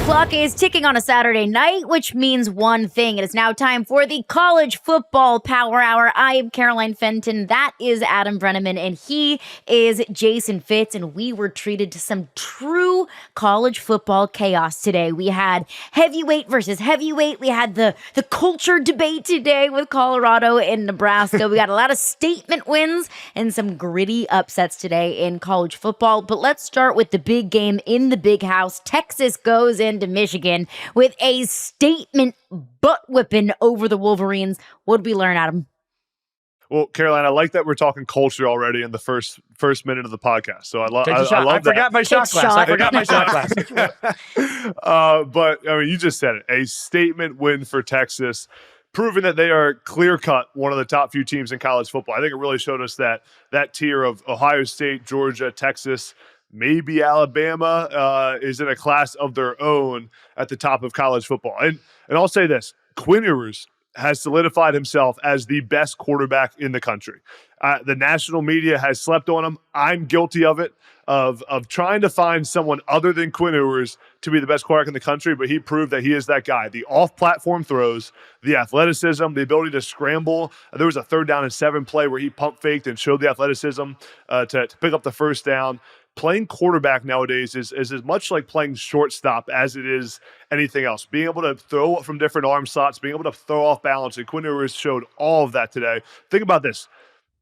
clock is ticking on a Saturday night, which means one thing. It is now time for the College Football Power Hour. I am Caroline Fenton. That is Adam Breneman, and he is Jason Fitz. And we were treated to some true college football chaos today. We had heavyweight versus heavyweight. We had the culture debate today with Colorado and Nebraska. We got a lot of statement wins and some gritty upsets today in college football. But let's start with the big game in the big house. Texas goes into Michigan with a statement butt whipping over the Wolverines. What did we learn, Adam? Well, Caroline, I like that we're talking culture already in the first minute of the podcast. So I love that. I forgot my shot glass. But I mean, you just said it. A statement win for Texas, proving that they are clear-cut one of the top few teams in college football. I think it really showed us that tier of Ohio State, Georgia, Texas, maybe Alabama is in a class of their own at the top of college football. And I'll say this, Quinn Ewers has solidified himself as the best quarterback in the country. The national media has slept on him. I'm guilty of it, of trying to find someone other than Quinn Ewers to be the best quarterback in the country, but he proved that he is that guy. The off-platform throws, the athleticism, the ability to scramble. There was a 3rd down and 7 play where he pump faked and showed the athleticism to pick up the first down. Playing quarterback nowadays is as much like playing shortstop as it is anything else. Being able to throw from different arm slots, being able to throw off balance, and Quinn Ewers showed all of that today. Think about this.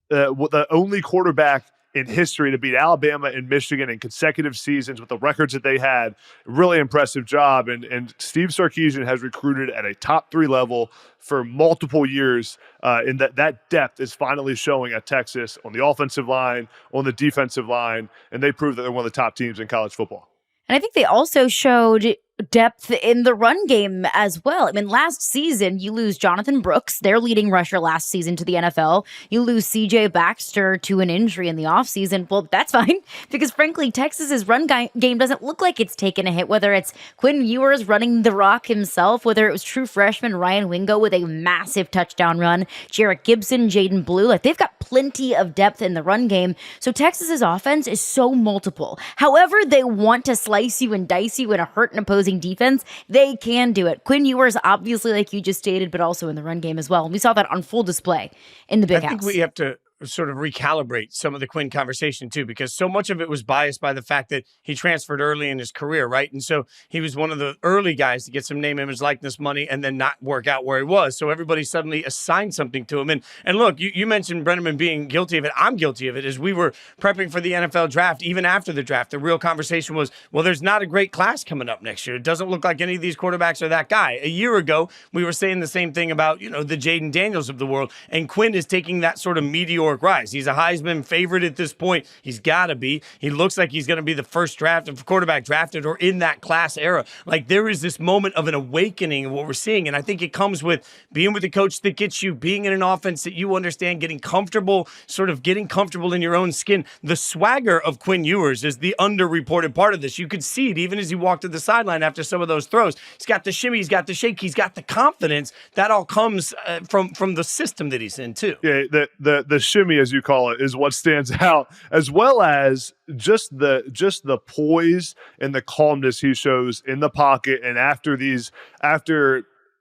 The only quarterback in history to beat Alabama and Michigan in consecutive seasons with the records that they had. Really impressive job. And Steve Sarkisian has recruited at a top 3 level for multiple years. In that depth is finally showing at Texas on the offensive line, on the defensive line, and they proved that they're one of the top teams in college football. And I think they also showed depth in the run game as well. I mean, last season, you lose Jonathan Brooks, their leading rusher last season, to the NFL. You lose C.J. Baxter to an injury in the offseason. Well, that's fine, because frankly, Texas's run game doesn't look like it's taken a hit, whether it's Quinn Ewers running the rock himself, whether it was true freshman Ryan Wingo with a massive touchdown run, Jarrett Gibson, Jaden Blue. Like, they've got plenty of depth in the run game. So Texas's offense is so multiple. However they want to slice you and dice you and hurt an opposing defense, they can do it. Quinn Ewers, obviously, like you just stated, but also in the run game as well. And we saw that on full display in the big house. I think we have to sort of recalibrate some of the Quinn conversation too, because so much of it was biased by the fact that he transferred early in his career, right? And so he was one of the early guys to get some name, image, likeness money and then not work out where he was. So everybody suddenly assigned something to him. And look, you mentioned Breneman being guilty of it. I'm guilty of it. As we were prepping for the NFL draft, even after the draft, the real conversation was, well, there's not a great class coming up next year. It doesn't look like any of these quarterbacks are that guy. A year ago, we were saying the same thing about, the Jaden Daniels of the world. And Quinn is taking that sort of meteoric rise. He's a Heisman favorite at this point. He's got to be. He looks like he's going to be the first quarterback drafted or in that class era. Like, there is this moment of an awakening of what we're seeing. And I think it comes with being with the coach that gets you, being in an offense that you understand, getting comfortable in your own skin. The swagger of Quinn Ewers is the underreported part of this. You could see it even as he walked to the sideline after some of those throws. He's got the shimmy, he's got the shake, he's got the confidence. That all comes from the system that he's in too. Yeah, the shimmy, as you call it, is what stands out, as well as just the poise and the calmness he shows in the pocket and after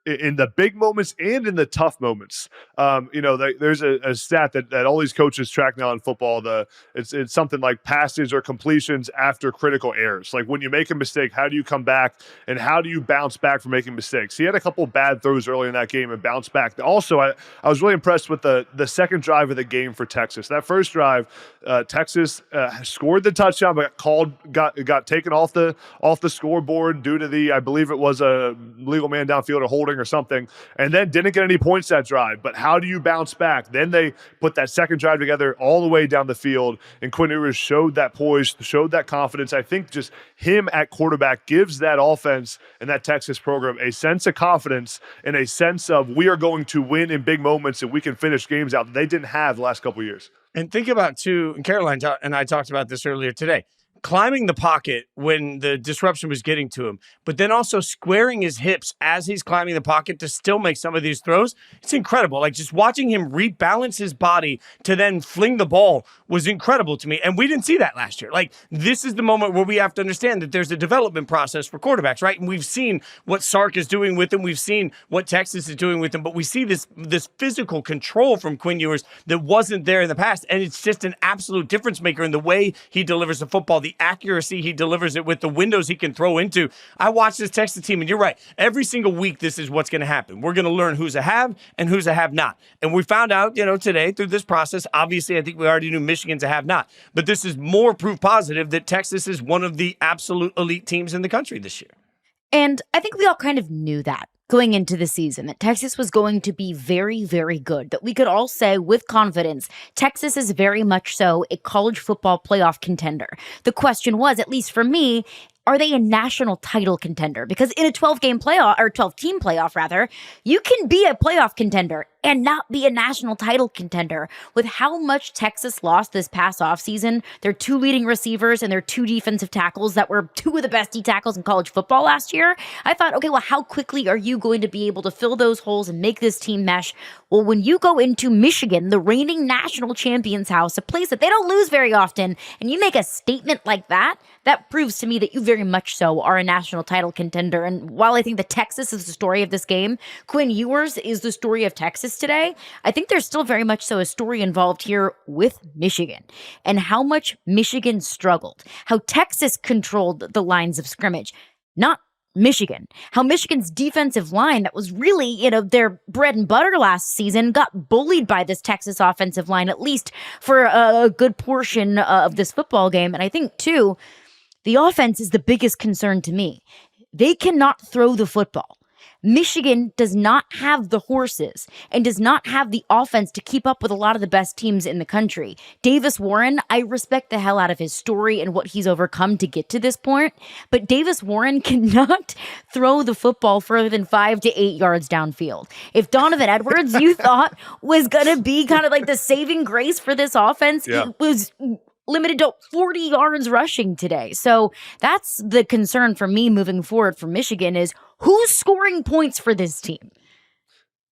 in the big moments and in the tough moments. There's a stat that all these coaches track now in football. It's something like passes or completions after critical errors. Like, when you make a mistake, how do you come back and how do you bounce back from making mistakes? He had a couple bad throws early in that game and bounced back. Also, I was really impressed with the second drive of the game for Texas. That first drive, Texas scored the touchdown, but got taken off the scoreboard due to I believe it was a legal man downfield or holding or something, and then didn't get any points that drive. But how do you bounce back? Then they put that second drive together all the way down the field, and Quinn Ewers showed that poise, showed that confidence. I think just him at quarterback gives that offense and that Texas program a sense of confidence and a sense of, we are going to win in big moments and we can finish games out that they didn't have the last couple of years. And think about, too, and Caroline and I talked about this earlier today, climbing the pocket when the disruption was getting to him, but then also squaring his hips as he's climbing the pocket to still make some of these throws. It's incredible. Like, just watching him rebalance his body to then fling the ball was incredible to me. And we didn't see that last year. Like, this is the moment where we have to understand that there's a development process for quarterbacks, right? And we've seen what Sark is doing with him. We've seen what Texas is doing with him, but we see this physical control from Quinn Ewers that wasn't there in the past. And it's just an absolute difference maker in the way he delivers the football, the accuracy he delivers it with, the windows he can throw into. I watch this Texas team, and you're right. Every single week, this is what's going to happen. We're going to learn who's a have and who's a have not. And we found out, today through this process, obviously, I think we already knew Michigan's a have not. But this is more proof positive that Texas is one of the absolute elite teams in the country this year. And I think we all kind of knew that going into the season, that Texas was going to be very, very good, that we could all say with confidence, Texas is very much so a college football playoff contender. The question was, at least for me, are they a national title contender? Because in a 12-game playoff, or 12-team playoff rather, you can be a playoff contender and not be a national title contender. With how much Texas lost this past offseason, their 2 leading receivers and their 2 defensive tackles that were 2 of the best D tackles in college football last year, I thought, okay, well, how quickly are you going to be able to fill those holes and make this team mesh? Well, when you go into Michigan, the reigning national champions house, a place that they don't lose very often, and you make a statement like that, that proves to me that you very much so are a national title contender. And while I think that Texas is the story of this game, Quinn Ewers is the story of Texas today, I think there's still very much so a story involved here with Michigan and how much Michigan struggled, how Texas controlled the lines of scrimmage, not Michigan, how Michigan's defensive line that was really, their bread and butter last season got bullied by this Texas offensive line, at least for a good portion of this football game. And I think, too, the offense is the biggest concern to me. They cannot throw the football. Michigan does not have the horses and does not have the offense to keep up with a lot of the best teams in the country. Davis Warren, I respect the hell out of his story and what he's overcome to get to this point, but Davis Warren cannot throw the football further than 5 to 8 yards downfield. If Donovan Edwards, you thought, was going to be kind of like the saving grace for this offense, it was limited to 40 yards rushing today. So that's the concern for me moving forward for Michigan is who's scoring points for this team?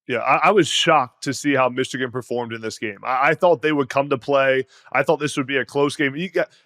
Yeah, I was shocked to see how Michigan performed in this game. I thought they would come to play. I thought this would be a close game.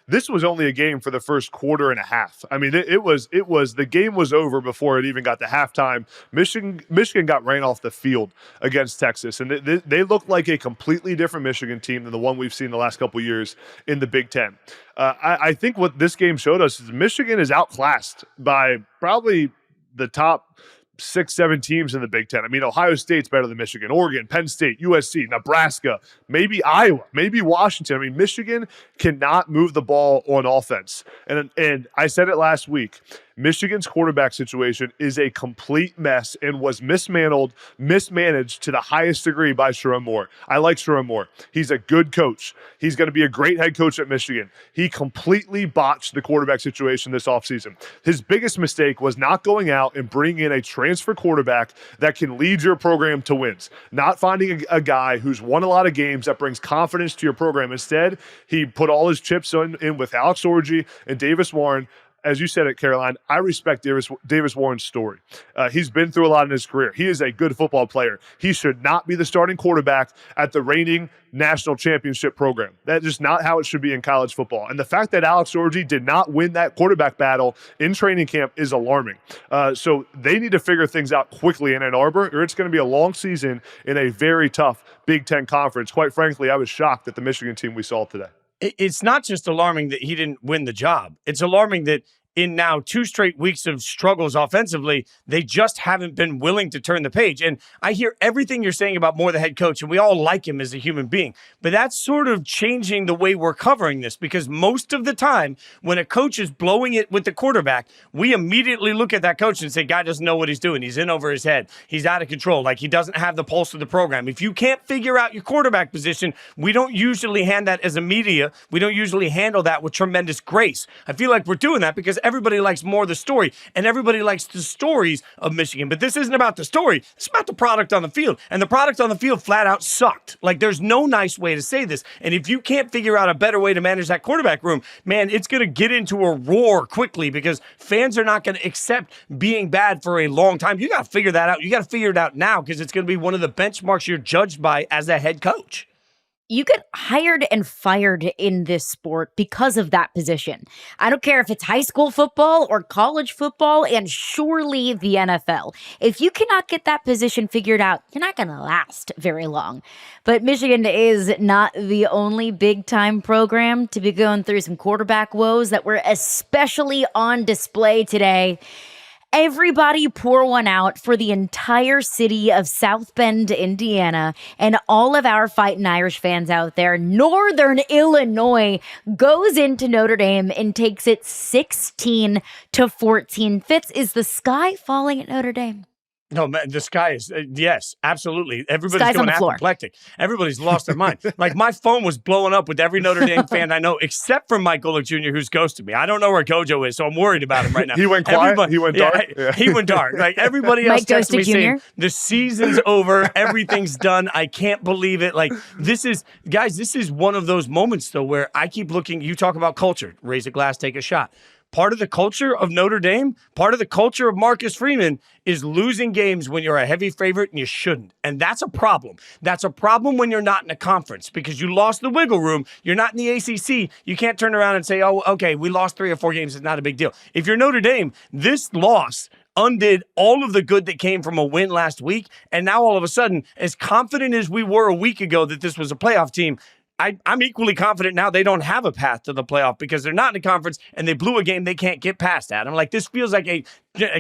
This was only a game for the first quarter and a half. I mean, the game was over before it even got to halftime. Michigan got ran off the field against Texas, and they looked like a completely different Michigan team than the one we've seen the last couple of years in the Big Ten. I think what this game showed us is Michigan is outclassed by probably the top 6-7 teams in the Big Ten. I mean, Ohio State's better than Michigan, Oregon, Penn State, USC, Nebraska, maybe Iowa, maybe Washington. I mean, Michigan cannot move the ball on offense. And I said it last week. Michigan's quarterback situation is a complete mess and was mismanaged to the highest degree by Sherrone Moore. I like Sherrone Moore. He's a good coach. He's going to be a great head coach at Michigan. He completely botched the quarterback situation this offseason. His biggest mistake was not going out and bringing in a transfer quarterback that can lead your program to wins, not finding a guy who's won a lot of games that brings confidence to your program. Instead, he put all his chips in with Alex Orji and Davis Warren. As you said it, Caroline, I respect Davis Warren's story. He's been through a lot in his career. He is a good football player. He should not be the starting quarterback at the reigning national championship program. That is not how it should be in college football. And the fact that Alex Orji did not win that quarterback battle in training camp is alarming. So they need to figure things out quickly in Ann Arbor, or it's going to be a long season in a very tough Big Ten conference. Quite frankly, I was shocked at the Michigan team we saw today. It's not just alarming that he didn't win the job. It's alarming that in now 2 straight weeks of struggles offensively, they just haven't been willing to turn the page. And I hear everything you're saying about Moore, the head coach, and we all like him as a human being. But that's sort of changing the way we're covering this, because most of the time when a coach is blowing it with the quarterback, we immediately look at that coach and say, guy doesn't know what he's doing. He's in over his head. He's out of control. Like, he doesn't have the pulse of the program. If you can't figure out your quarterback position, we don't usually hand that as a media. We don't usually handle that with tremendous grace. I feel like we're doing that because everybody likes more the story, and everybody likes the stories of Michigan. But this isn't about the story. It's about the product on the field. And the product on the field flat out sucked. Like, there's no nice way to say this. And if you can't figure out a better way to manage that quarterback room, man, it's going to get into a roar quickly because fans are not going to accept being bad for a long time. You got to figure that out. You got to figure it out now because it's going to be one of the benchmarks you're judged by as a head coach. You get hired and fired in this sport because of that position. I don't care if it's high school football or college football, and surely the NFL. If you cannot get that position figured out, you're not going to last very long. But Michigan is not the only big-time program to be going through some quarterback woes that were especially on display today. Everybody pour one out for the entire city of South Bend, Indiana, and all of our fighting Irish fans out there. Northern Illinois goes into Notre Dame and takes it 16-14. Fitz, is the sky falling at Notre Dame? No, man, the sky is, yes, absolutely. Everybody's Sky's going on the floor. apoplectic. Everybody's lost their mind. Like, my phone was blowing up with every Notre Dame fan I know, except for Mike Golick Jr., who's ghosted me. I don't know where Gojo is, so I'm worried about him right now. He went quiet? He went dark? Yeah, he went dark. Like, everybody else Mike texted me Ghosted saying, Jr.? the season's over, everything's done, I can't believe it. Like, this is one of those moments, though, where I keep looking, you talk about culture, raise a glass, take a shot. Part of the culture of Notre Dame, part of the culture of Marcus Freeman is losing games when you're a heavy favorite and you shouldn't. And that's a problem. That's a problem when you're not in a conference because you lost the wiggle room. You're not in the ACC. You can't turn around and say, oh, okay, we lost 3 or 4 games. It's not a big deal. If you're Notre Dame, this loss undid all of the good that came from a win last week. And now all of a sudden, as confident as we were a week ago that this was a playoff team, I'm equally confident now they don't have a path to the playoff because they're not in a conference and they blew a game they can't get past, Adam. Like, this feels like a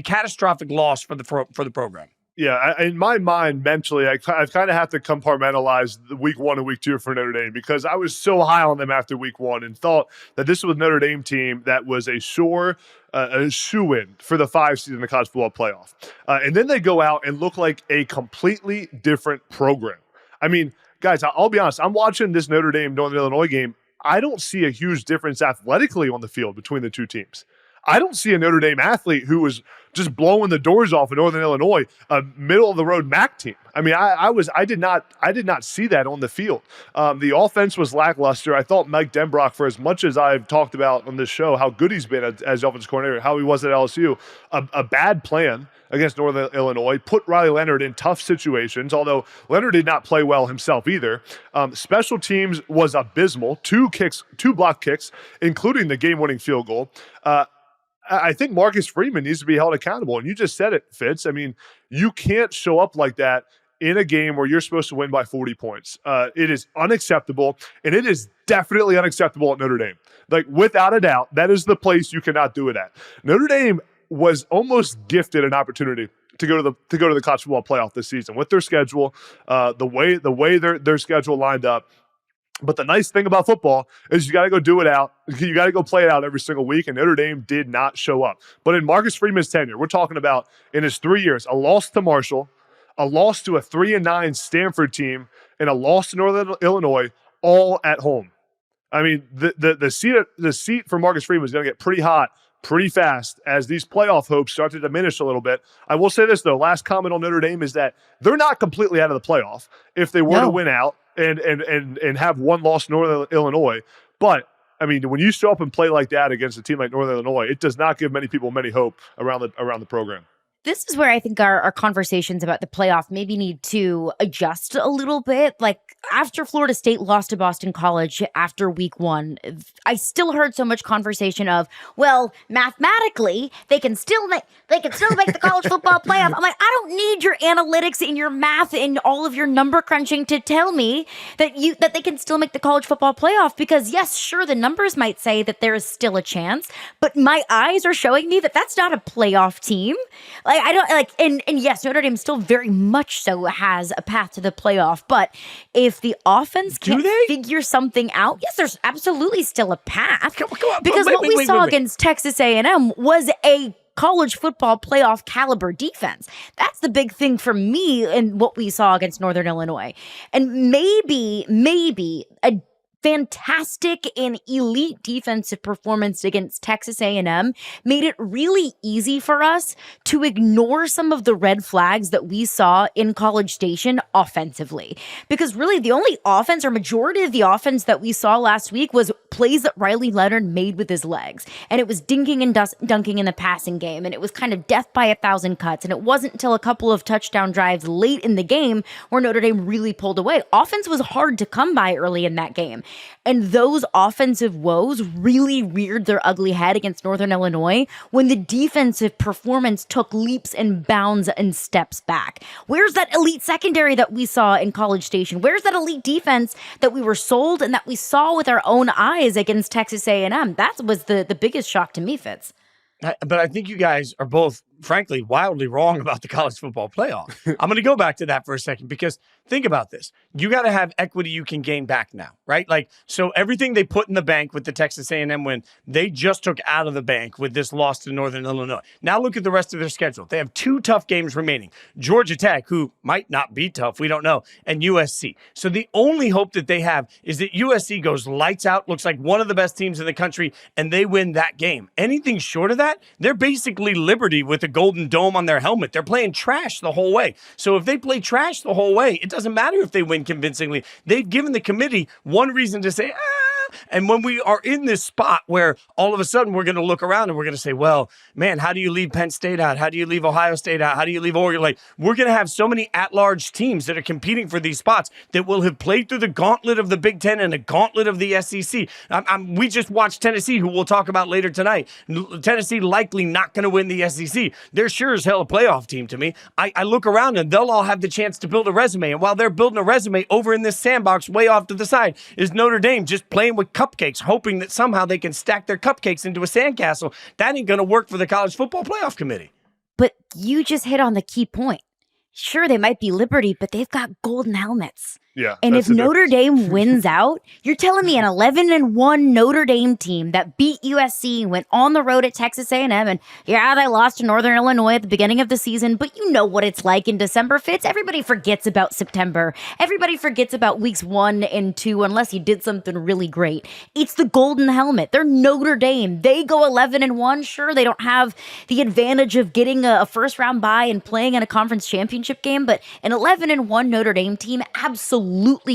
catastrophic loss for the program. Yeah, in my mind, mentally, I've kind of have to compartmentalize the week 1 and week 2 for Notre Dame because I was so high on them after week 1 and thought that this was a Notre Dame team that was a shoo-in for the 5 seed in the college football playoff. And then they go out and look like a completely different program. I mean, guys, I'll be honest. I'm watching this Notre Dame Northern Illinois game. I don't see a huge difference athletically on the field between the two teams. I don't see a Notre Dame athlete who was just blowing the doors off of Northern Illinois, a middle of the road MAC team. I mean, I did not see that on the field. The offense was lackluster. I thought Mike Denbrock, for as much as I've talked about on this show, how good he's been as offensive coordinator, how he was at LSU, a bad plan against Northern Illinois, put Riley Leonard in tough situations, although Leonard did not play well himself either. Special teams was abysmal, 2 block kicks, including the game-winning field goal. I think Marcus Freeman needs to be held accountable, and you just said it, Fitz. I mean, you can't show up like that in a game where you're supposed to win by 40 points. It is unacceptable, and it is definitely unacceptable at Notre Dame. Like, without a doubt, that is the place you cannot do it at. Notre Dame was almost gifted an opportunity to go to the college football playoff this season with their schedule, the way their schedule lined up. But the nice thing about football is you got to go do it out. You got to go play it out every single week, and Notre Dame did not show up. But in Marcus Freeman's tenure, we're talking about in his 3 years, a loss to Marshall, a loss to a 3-9 Stanford team, and a loss to Northern Illinois, all at home. I mean, the seat for Marcus Freeman is going to get pretty hot pretty fast as these playoff hopes start to diminish a little bit. I will say this, though. Last comment on Notre Dame is that they're not completely out of the playoff if they were to win out and have one loss to Northern Illinois. But, I mean, when you show up and play like that against a team like Northern Illinois, it does not give many people many hope around the program. This is where I think our conversations about the playoff maybe need to adjust a little bit. Like, after Florida State lost to Boston College after week 1, I still heard so much conversation of, well, mathematically, they can still make the college football playoff. I'm like, I don't need your analytics and your math and all of your number crunching to tell me that they can still make the college football playoff, because yes, sure, the numbers might say that there is still a chance, but my eyes are showing me that that's not a playoff team. Like, I don't like, and yes, Notre Dame still very much so has a path to the playoff, but if the offense can't figure something out, yes, there's absolutely still a path. Come on, because what we saw against Texas A&M was a college football playoff caliber defense. That's the big thing for me in what we saw against Northern Illinois. And maybe a fantastic and elite defensive performance against Texas A&M made it really easy for us to ignore some of the red flags that we saw in College Station offensively. Because really the only offense or majority of the offense that we saw last week was plays that Riley Leonard made with his legs. And it was dinking and dunking in the passing game. And it was kind of death by 1,000 cuts. And it wasn't until a couple of touchdown drives late in the game where Notre Dame really pulled away. Offense was hard to come by early in that game. And those offensive woes really reared their ugly head against Northern Illinois when the defensive performance took leaps and bounds and steps back. Where's that elite secondary that we saw in College Station? Where's that elite defense that we were sold and that we saw with our own eyes against Texas A&M? That was the biggest shock to me, Fitz. But I think you guys are both, frankly, wildly wrong about the college football playoff. I'm going to go back to that for a second because think about this. You got to have equity you can gain back now, right? Like, so everything they put in the bank with the Texas A&M win, they just took out of the bank with this loss to Northern Illinois. Now look at the rest of their schedule. They have 2 tough games remaining. Georgia Tech, who might not be tough, we don't know, and USC. So the only hope that they have is that USC goes lights out, looks like one of the best teams in the country, and they win that game. Anything short of that, they're basically Liberty with a golden dome on their helmet. They're playing trash the whole way. So if they play trash the whole way, it doesn't matter if they win convincingly. They've given the committee one reason to say, and when we are in this spot where all of a sudden we're going to look around and we're going to say, well, man, how do you leave Penn State out? How do you leave Ohio State out? How do you leave Oregon? Like, we're going to have so many at-large teams that are competing for these spots that will have played through the gauntlet of the Big Ten and the gauntlet of the SEC. We just watched Tennessee, who we'll talk about later tonight. Tennessee likely not going to win the SEC. They're sure as hell a playoff team to me. I look around and they'll all have the chance to build a resume. And while they're building a resume over in this sandbox way off to the side is Notre Dame just playing with cupcakes, hoping that somehow they can stack their cupcakes into a sandcastle. That ain't going to work for the College Football Playoff Committee. But you just hit on the key point. Sure, they might be Liberty, but they've got golden helmets. Yeah, and if Notre Dame wins out, you're telling me an 11-1 Notre Dame team that beat USC, went on the road at Texas A&M, and yeah, they lost to Northern Illinois at the beginning of the season, but you know what it's like in December, Fitz. Everybody forgets about September. Everybody forgets about weeks 1 and 2 unless you did something really great. It's the golden helmet. They're Notre Dame. They go 11-1. Sure, they don't have the advantage of getting a first-round bye and playing in a conference championship game, but an 11-1 Notre Dame team absolutely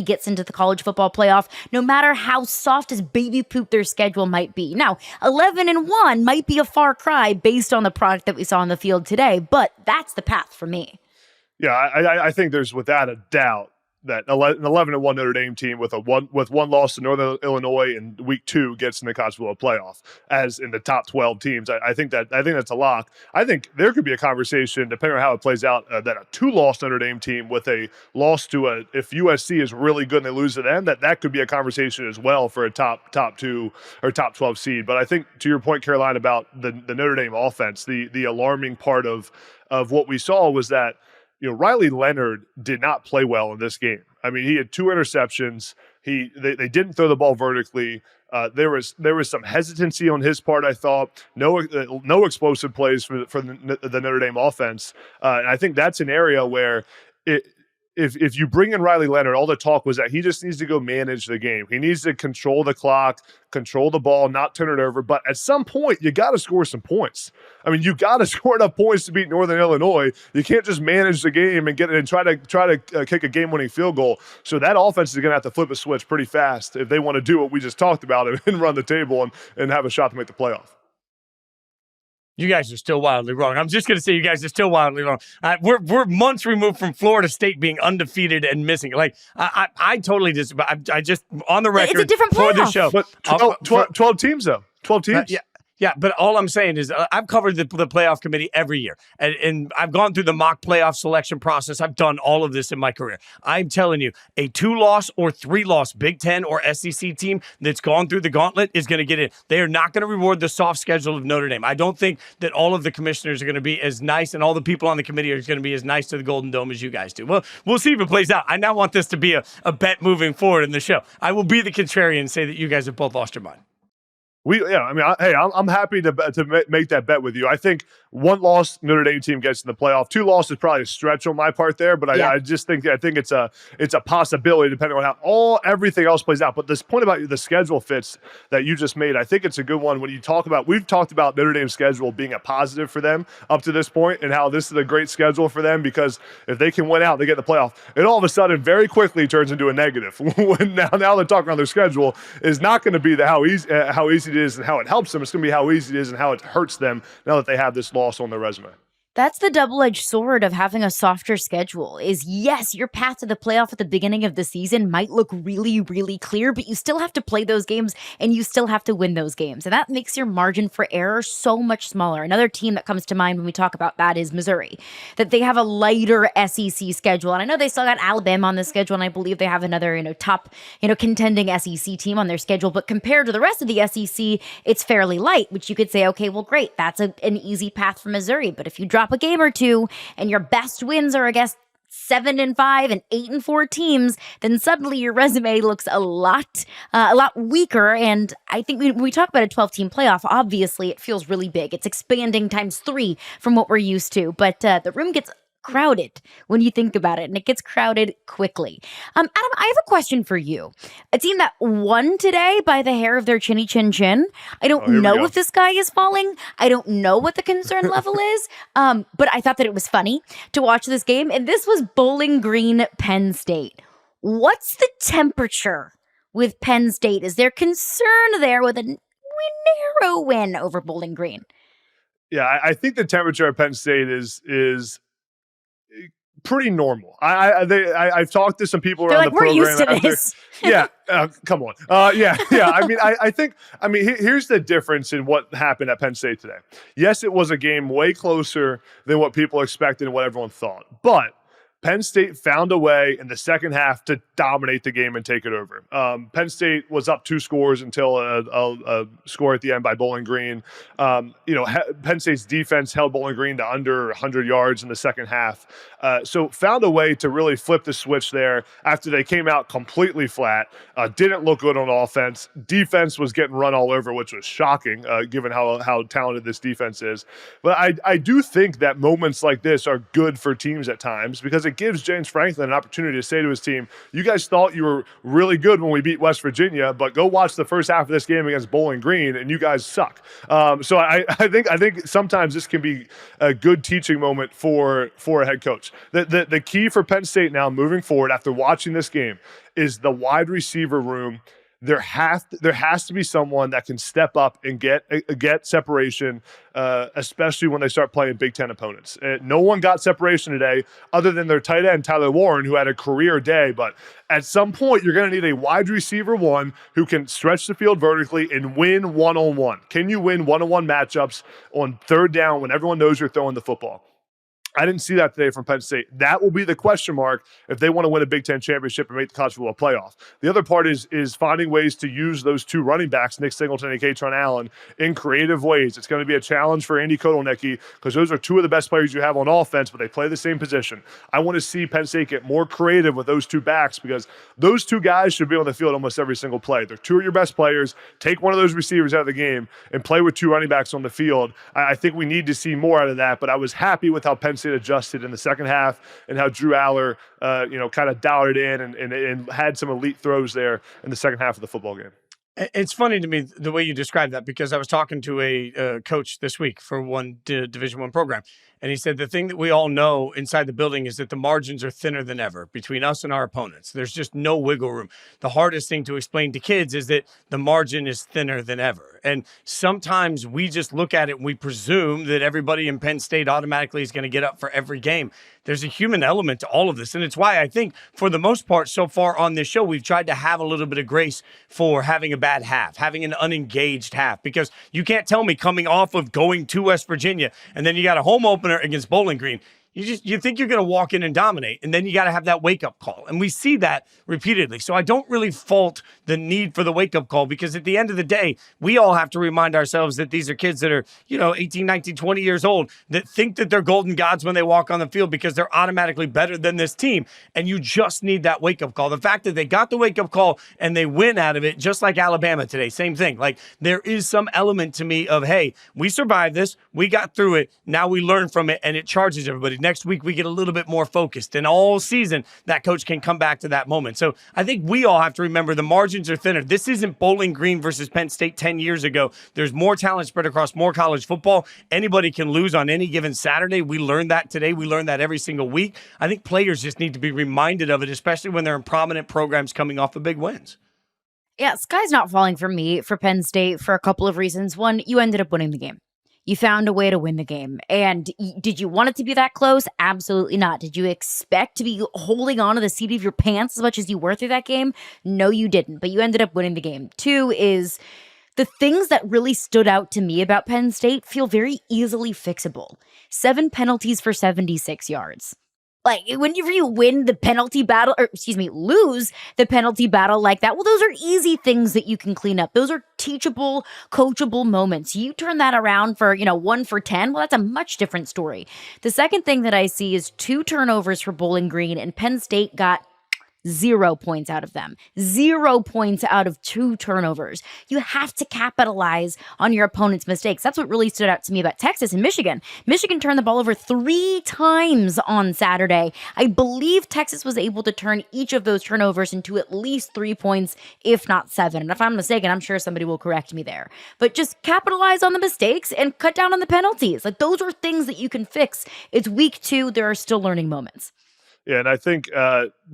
gets into the college football playoff, no matter how soft as baby poop their schedule might be. Now, 11-1 might be a far cry based on the product that we saw on the field today, but that's the path for me. Yeah, I think there's without a doubt that an 11-1 Notre Dame team with one loss to Northern Illinois in week 2 gets in the college football playoff as in the top 12 teams. I think that's a lock. I think there could be a conversation, depending on how it plays out, that a 2-loss Notre Dame team with a loss to if USC is really good and they lose to them, that could be a conversation as well for a top 2 or top 12 seed. But I think to your point, Caroline, about the Notre Dame offense, the alarming part of what we saw was that Riley Leonard did not play well in this game. I mean, he had 2 interceptions. They didn't throw the ball vertically. There was some hesitancy on his part, I thought. No explosive plays for the Notre Dame offense. And I think that's an area where if you bring in Riley Leonard, all the talk was that he just needs to go manage the game. He needs to control the clock, control the ball, not turn it over. But at some point, you got to score some points. I mean, you got to score enough points to beat Northern Illinois. You can't just manage the game and get it and try to kick a game-winning field goal. So that offense is going to have to flip a switch pretty fast if they want to do what we just talked about and run the table and have a shot to make the playoff. You guys are still wildly wrong. I'm just going to say you guys are still wildly wrong. We're months removed from Florida State being undefeated and missing. Like, I totally disagree. I just, on the record, it's a different for the playoff. show. But 12 teams, though. 12 teams? Yeah, but all I'm saying is I've covered the playoff committee every year, and I've gone through the mock playoff selection process. I've done all of this in my career. I'm telling you, a 2-loss or 3-loss Big Ten or SEC team that's gone through the gauntlet is going to get in. They are not going to reward the soft schedule of Notre Dame. I don't think that all of the commissioners are going to be as nice, and all the people on the committee are going to be as nice to the Golden Dome as you guys do. Well, we'll see if it plays out. I now want this to be a bet moving forward in the show. I will be the contrarian and say that you guys have both lost your mind. I'm happy to make that bet with you. I think one loss Notre Dame team gets in the playoff. 2 losses is probably a stretch on my part there, but I just think it's a possibility depending on how everything else plays out. But this point about the schedule fits that you just made, I think it's a good one. When you talk about, we've talked about Notre Dame's schedule being a positive for them up to this point, and how this is a great schedule for them because if they can win out, they get the playoff. It all of a sudden very quickly turns into a negative. When now the talk around their schedule is not going to be how easy it is and how it helps them. It's going to be how easy it is and how it hurts them now that they have this loss on their resume. That's the double-edged sword of having a softer schedule is, yes, your path to the playoff at the beginning of the season might look really, really clear, but you still have to play those games and you still have to win those games. And that makes your margin for error so much smaller. Another team that comes to mind when we talk about that is Missouri, that they have a lighter SEC schedule. And I know they still got Alabama on the schedule, and I believe they have another, top, contending SEC team on their schedule. But compared to the rest of the SEC, it's fairly light, which you could say, okay, well, great, that's an easy path for Missouri. But if you drop a game or two and your best wins are, I guess, 7-5 and 8-4 teams, then suddenly your resume looks a lot weaker. And I think when we talk about a 12-team playoff, obviously it feels really big. It's expanding times 3 from what we're used to. But the room gets crowded when you think about it, and it gets crowded quickly. Adam, I have a question for you. A team that won today by the hair of their chinny chin chin. I don't know if the sky is falling. I don't know what the concern level is, but I thought that it was funny to watch this game, and this was Bowling Green, Penn State. What's the temperature with Penn State? Is there concern there with a narrow win over Bowling Green? Yeah, I think the temperature at Penn State is pretty normal. I've talked to some people around the program. We're used to this. Come on. I mean, here's the difference in what happened at Penn State today. Yes, it was a game way closer than what people expected and what everyone thought, but Penn State found a way in the second half to dominate the game and take it over. Penn State was up 2 scores until a score at the end by Bowling Green. Penn State's defense held Bowling Green to under 100 yards in the second half. So found a way to really flip the switch there after they came out completely flat. Didn't look good on offense. Defense was getting run all over, which was shocking given how talented this defense is. But I do think that moments like this are good for teams at times because it gives James Franklin an opportunity to say to his team, you guys thought you were really good when we beat West Virginia, but go watch the first half of this game against Bowling Green and you guys suck. So I think sometimes this can be a good teaching moment for a head coach. The key for Penn State now moving forward after watching this game is the wide receiver room. There has to be someone that can step up and get separation, especially when they start playing Big Ten opponents. No one got separation today other than their tight end, Tyler Warren, who had a career day. But at some point, you're going to need a wide receiver one who can stretch the field vertically and win one-on-one. Can you win one-on-one matchups on third down when everyone knows you're throwing the football? I didn't see that today from Penn State. That will be the question mark if they want to win a Big Ten championship and make the college football playoff. The other part is finding ways to use those 2 running backs, Nick Singleton and Katron Allen, in creative ways. It's going to be a challenge for Andy Kotelnicki because those are 2 of the best players you have on offense, but they play the same position. I want to see Penn State get more creative with those 2 backs because those 2 guys should be on the field almost every single play. They're 2 of your best players. Take one of those receivers out of the game and play with 2 running backs on the field. I think we need to see more out of that, but I was happy with how Penn State adjusted in the second half and how Drew Aller, kind of dialed it in and had some elite throws there in the second half of the football game. It's funny to me the way you describe that because I was talking to a coach this week for one Division I program, and he said the thing that we all know inside the building is that the margins are thinner than ever between us and our opponents. There's just no wiggle room. The hardest thing to explain to kids is that the margin is thinner than ever. And sometimes we just look at it and we presume that everybody in Penn State automatically is going to get up for every game. There's a human element to all of this. And it's why I think for the most part so far on this show, we've tried to have a little bit of grace for having a bad half, having an unengaged half, because you can't tell me coming off of going to West Virginia and then you got a home opener against Bowling Green. you think you're going to walk in and dominate, and then you got to have that wake-up call. And we see that repeatedly. So I don't really fault the need for the wake-up call, because at the end of the day, we all have to remind ourselves that these are kids that are, 18, 19, 20 years old that think that they're golden gods when they walk on the field because they're automatically better than this team. And you just need that wake-up call. The fact that they got the wake-up call and they win out of it, just like Alabama today, same thing. Like, there is some element to me of, hey, we survived this, we got through it, now we learn from it, and it charges everybody. Next week, we get a little bit more focused. And all season, that coach can come back to that moment. So I think we all have to remember the margins are thinner. This isn't Bowling Green versus Penn State 10 years ago. There's more talent spread across more college football. Anybody can lose on any given Saturday. We learned that today. We learned that every single week. I think players just need to be reminded of it, especially when they're in prominent programs coming off of big wins. Yeah, sky's not falling for me for Penn State for a couple of reasons. One, you ended up winning the game. You found a way to win the game. And did you want it to be that close? Absolutely not. Did you expect to be holding on to the seat of your pants as much as you were through that game? No, you didn't. But you ended up winning the game. Two is the things that really stood out to me about Penn State feel very easily fixable. 7 penalties for 76 yards. Like, whenever you win the penalty battle, lose the penalty battle like that, well, those are easy things that you can clean up. Those are teachable, coachable moments. You turn that around for, 1 for 10, well, that's a much different story. The second thing that I see is 2 turnovers for Bowling Green, and Penn State got 0 points out of them. 0 points out of 2 turnovers. You have to capitalize on your opponent's mistakes. That's what really stood out to me about Texas and Michigan. Michigan turned the ball over 3 times on Saturday. I believe Texas was able to turn each of those turnovers into at least 3 points, if not 7. And if I'm mistaken, I'm sure somebody will correct me there. But just capitalize on the mistakes and cut down on the penalties. Like, those are things that you can fix. It's week 2. There are still learning moments. Yeah, and I think,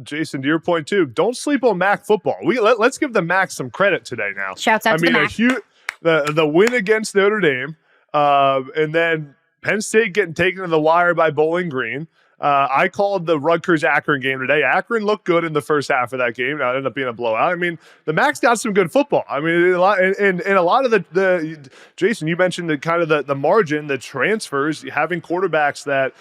Jason, to your point too, don't sleep on MAC football. Let's give the MAC some credit today now. Shouts out to the MAC. The win against Notre Dame, and then Penn State getting taken to the wire by Bowling Green. I called the Rutgers-Akron game today. Akron looked good in the first half of that game. Now it ended up being a blowout. I mean, the MAC's got some good football. I mean, a lot of the Jason, you mentioned the margin, the transfers, having quarterbacks that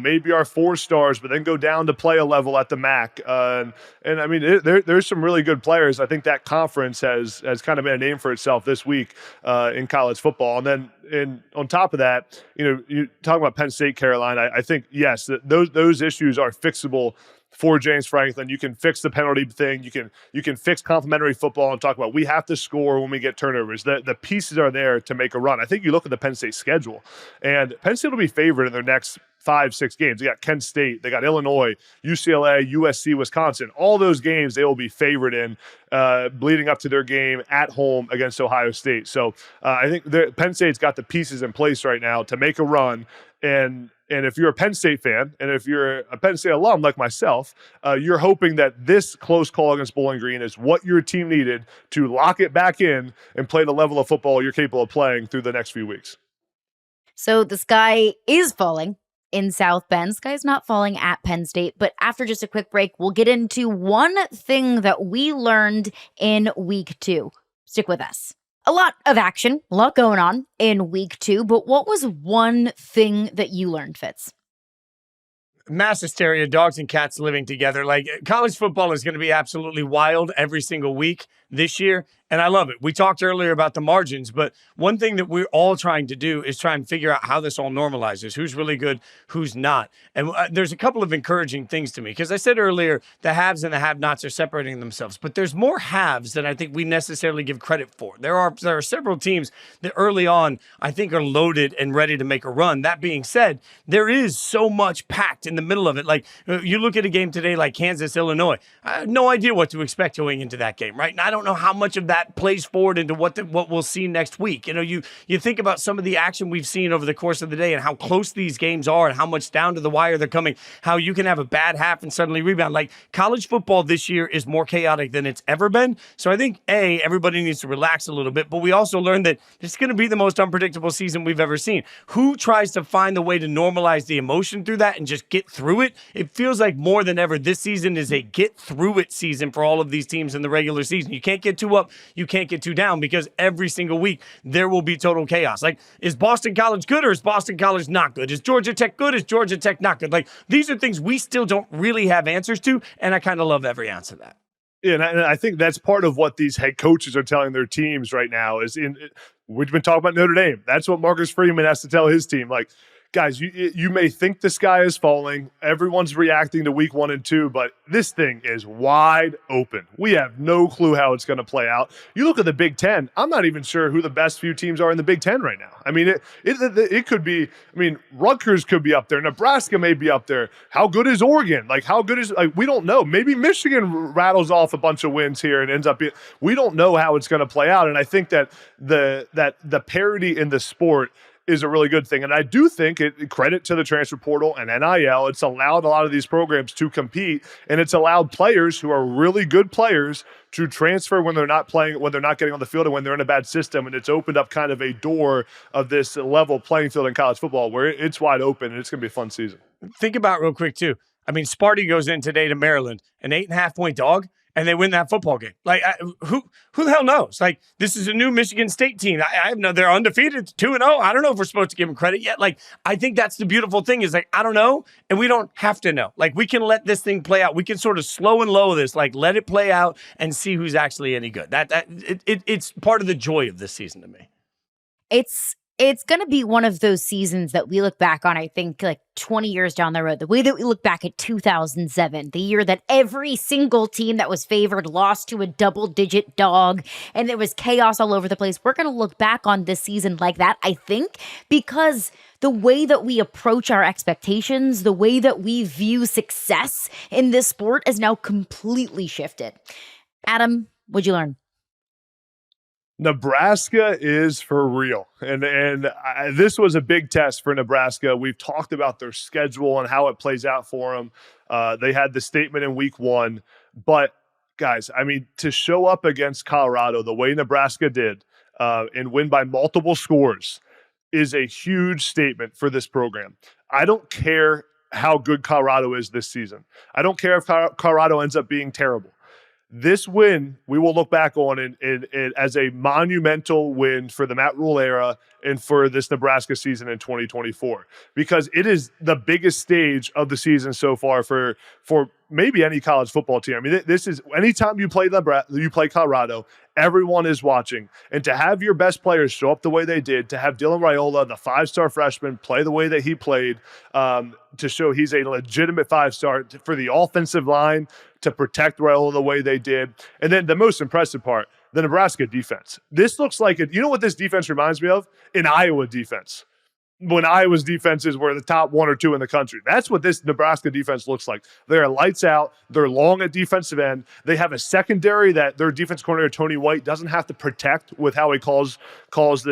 maybe are 4 stars, but then go down to play a level at the MAC. And I mean, there's some really good players. I think that conference has kind of made a name for itself this week in college football. And on top of that, you talk about Penn State, Carolina. I think, yes, those issues are fixable for James Franklin. You can fix the penalty thing. You can fix complementary football and talk about we have to score when we get turnovers. The pieces are there to make a run. I think you look at the Penn State schedule, and Penn State will be favored in their next 5-6 games. They got Kent State, they got Illinois, UCLA, USC, Wisconsin. All those games they will be favored in leading up to their game at home against Ohio State. So I think Penn State's got the pieces in place right now to make a run. And if you're a Penn State fan, and if you're a Penn State alum like myself, you're hoping that this close call against Bowling Green is what your team needed to lock it back in and play the level of football you're capable of playing through the next few weeks. So the sky is falling in South Bend. Sky's not falling at Penn State, but after just a quick break, we'll get into one thing that we learned in week 2. Stick with us. A lot of action, a lot going on in week 2, but what was one thing that you learned, Fitz? Mass hysteria, dogs and cats living together. Like, college football is going to be absolutely wild every single week this year, and I love it. We talked earlier about the margins, but one thing that we're all trying to do is try and figure out how this all normalizes, who's really good, who's not. And there's a couple of encouraging things to me, because I said earlier the haves and the have-nots are separating themselves, but there's more haves than I think we necessarily give credit for. There are several teams that early on I think are loaded and ready to make a run. That being said, there is so much packed in the middle of it. Like, you look at a game today like Kansas, Illinois. I have no idea what to expect going into that game, right? And I don't know how much of that plays forward into what we'll see next week. You think about some of the action we've seen over the course of the day and how close these games are and how much down to the wire they're coming, how you can have a bad half and suddenly rebound. Like, college football this year is more chaotic than it's ever been. So I think, everybody needs to relax a little bit, but we also learned that it's going to be the most unpredictable season we've ever seen. Who tries to find the way to normalize the emotion through that and just get through it? It feels like more than ever this season is a get through it season for all of these teams in the regular season. You can't get too up. You can't get too down, because every single week there will be total chaos. Like, is Boston College good or is Boston College not good? Is Georgia Tech good? Is Georgia Tech not good? Like, these are things we still don't really have answers to, and I kind of love every ounce of that. Yeah, and I think that's part of what these head coaches are telling their teams right now we've been talking about Notre Dame. That's what Marcus Freeman has to tell his team. Like, guys, you may think the sky is falling. Everyone's reacting to week 1 and 2, but this thing is wide open. We have no clue how it's going to play out. You look at the Big Ten. I'm not even sure who the best few teams are in the Big Ten right now. I mean, it could be. I mean, Rutgers could be up there. Nebraska may be up there. How good is Oregon? Like, how good is? Like, we don't know. Maybe Michigan rattles off a bunch of wins here and ends up being. We don't know how it's going to play out. And I think that the parity in the sport is a really good thing. And I do think credit to the transfer portal and NIL, it's allowed a lot of these programs to compete, and it's allowed players who are really good players to transfer when they're not playing, when they're not getting on the field, and when they're in a bad system. And it's opened up kind of a door of this level playing field in college football where it's wide open, and it's going to be a fun season. Think about real quick too. I mean, Sparty goes in today to Maryland, an 8.5-point dog, and they win that football game. Like, who the hell knows? Like, this is a new Michigan State team. I have no, they're undefeated, 2-0. I don't know if we're supposed to give them credit yet. Like, I think that's the beautiful thing is, like, I don't know, and we don't have to know. Like, we can let this thing play out. We can sort of slow and low this, like, let it play out and see who's actually any good. It's part of the joy of this season to me. It's going to be one of those seasons that we look back on, I think, like 20 years down the road, the way that we look back at 2007, the year that every single team that was favored lost to a double-digit dog, and there was chaos all over the place. We're going to look back on this season like that, I think, because the way that we approach our expectations, the way that we view success in this sport is now completely shifted. Adam, what'd you learn? Nebraska is for real. And this was a big test for Nebraska. We've talked about their schedule and how it plays out for them. They had the statement in week 1. But, guys, I mean, to show up against Colorado the way Nebraska did and win by multiple scores is a huge statement for this program. I don't care how good Colorado is this season. I don't care if Colorado ends up being terrible. This win, we will look back on it as a monumental win for the Matt Rule era and for this Nebraska season in 2024, because it is the biggest stage of the season so far for maybe any college football team. I mean, this is anytime you play Colorado, everyone is watching. And to have your best players show up the way they did, to have Dylan Raiola, the 5-star freshman, play the way that he played, to show he's a legitimate 5-star, for the offensive line to protect Raiola the way they did. And then the most impressive part, the Nebraska defense. This looks like you know what this defense reminds me of? An Iowa defense. When Iowa's defenses were the top 1 or 2 in the country. That's what this Nebraska defense looks like. They're lights out. They're long at defensive end. They have a secondary that their defense coordinator, Tony White, doesn't have to protect with how he calls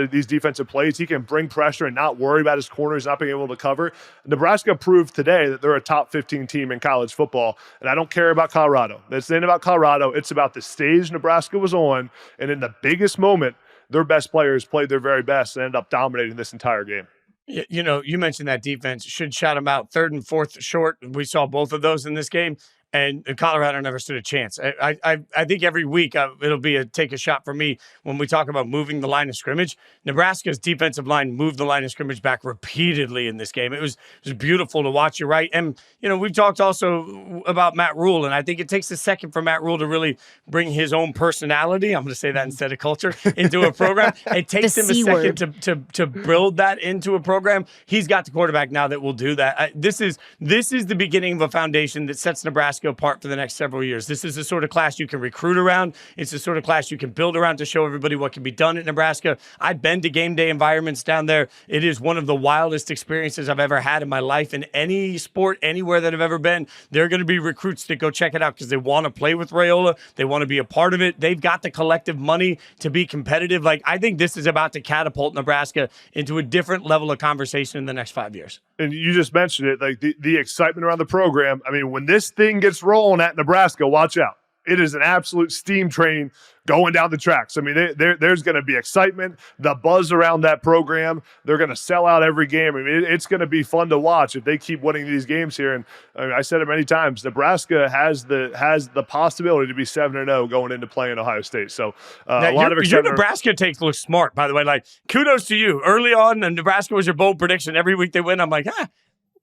these defensive plays. He can bring pressure and not worry about his corners not being able to cover. Nebraska proved today that they're a top 15 team in college football, and I don't care about Colorado. That's the end about Colorado. It's about the stage Nebraska was on, and in the biggest moment, their best players played their very best and ended up dominating this entire game. You know, you mentioned that defense. Should shout them out. 3rd and 4th short. We saw both of those in this game. And Colorado never stood a chance. I think every week it'll be take a shot for me when we talk about moving the line of scrimmage. Nebraska's defensive line moved the line of scrimmage back repeatedly in this game. It was beautiful to watch. You're right. And, you know, we've talked also about Matt Rule, and I think it takes a second for Matt Rule to really bring his own personality, I'm going to say that instead of culture, into a program. It takes him a second to build that into a program. He's got the quarterback now that will do that. This is the beginning of a foundation that sets Nebraska apart for the next several years. This is the sort of class you can recruit around. It's the sort of class you can build around to show everybody what can be done at Nebraska. I've been to game day environments down there. It is one of the wildest experiences I've ever had in my life in any sport, anywhere that I've ever been. There are going to be recruits that go check it out because they want to play with Raiola. They want to be a part of it. They've got the collective money to be competitive. Like, I think this is about to catapult Nebraska into a different level of conversation in the next 5 years. And you just mentioned it, like the excitement around the program. I mean, when this thing gets rolling at Nebraska, watch out. It is an absolute steam train going down the tracks. I mean, there's going to be excitement, the buzz around that program. They're going to sell out every game. I mean, it's going to be fun to watch if they keep winning these games here. And I said it many times, Nebraska has the possibility to be 7-0 going into playing Ohio State. So a lot of excitement. Your Nebraska takes look smart, by the way. Like, kudos to you. Early on, Nebraska was your bold prediction. Every week they win. I'm like,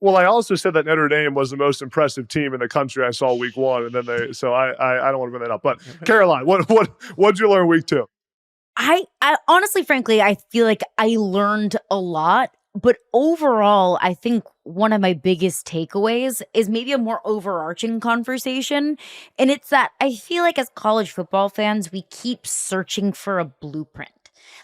Well, I also said that Notre Dame was the most impressive team in the country I saw week 1, and then so I don't want to bring that up. But Caroline, what'd you learn week 2? I honestly, frankly, I feel like I learned a lot, but overall, I think one of my biggest takeaways is maybe a more overarching conversation. And it's that I feel like as college football fans, we keep searching for a blueprint.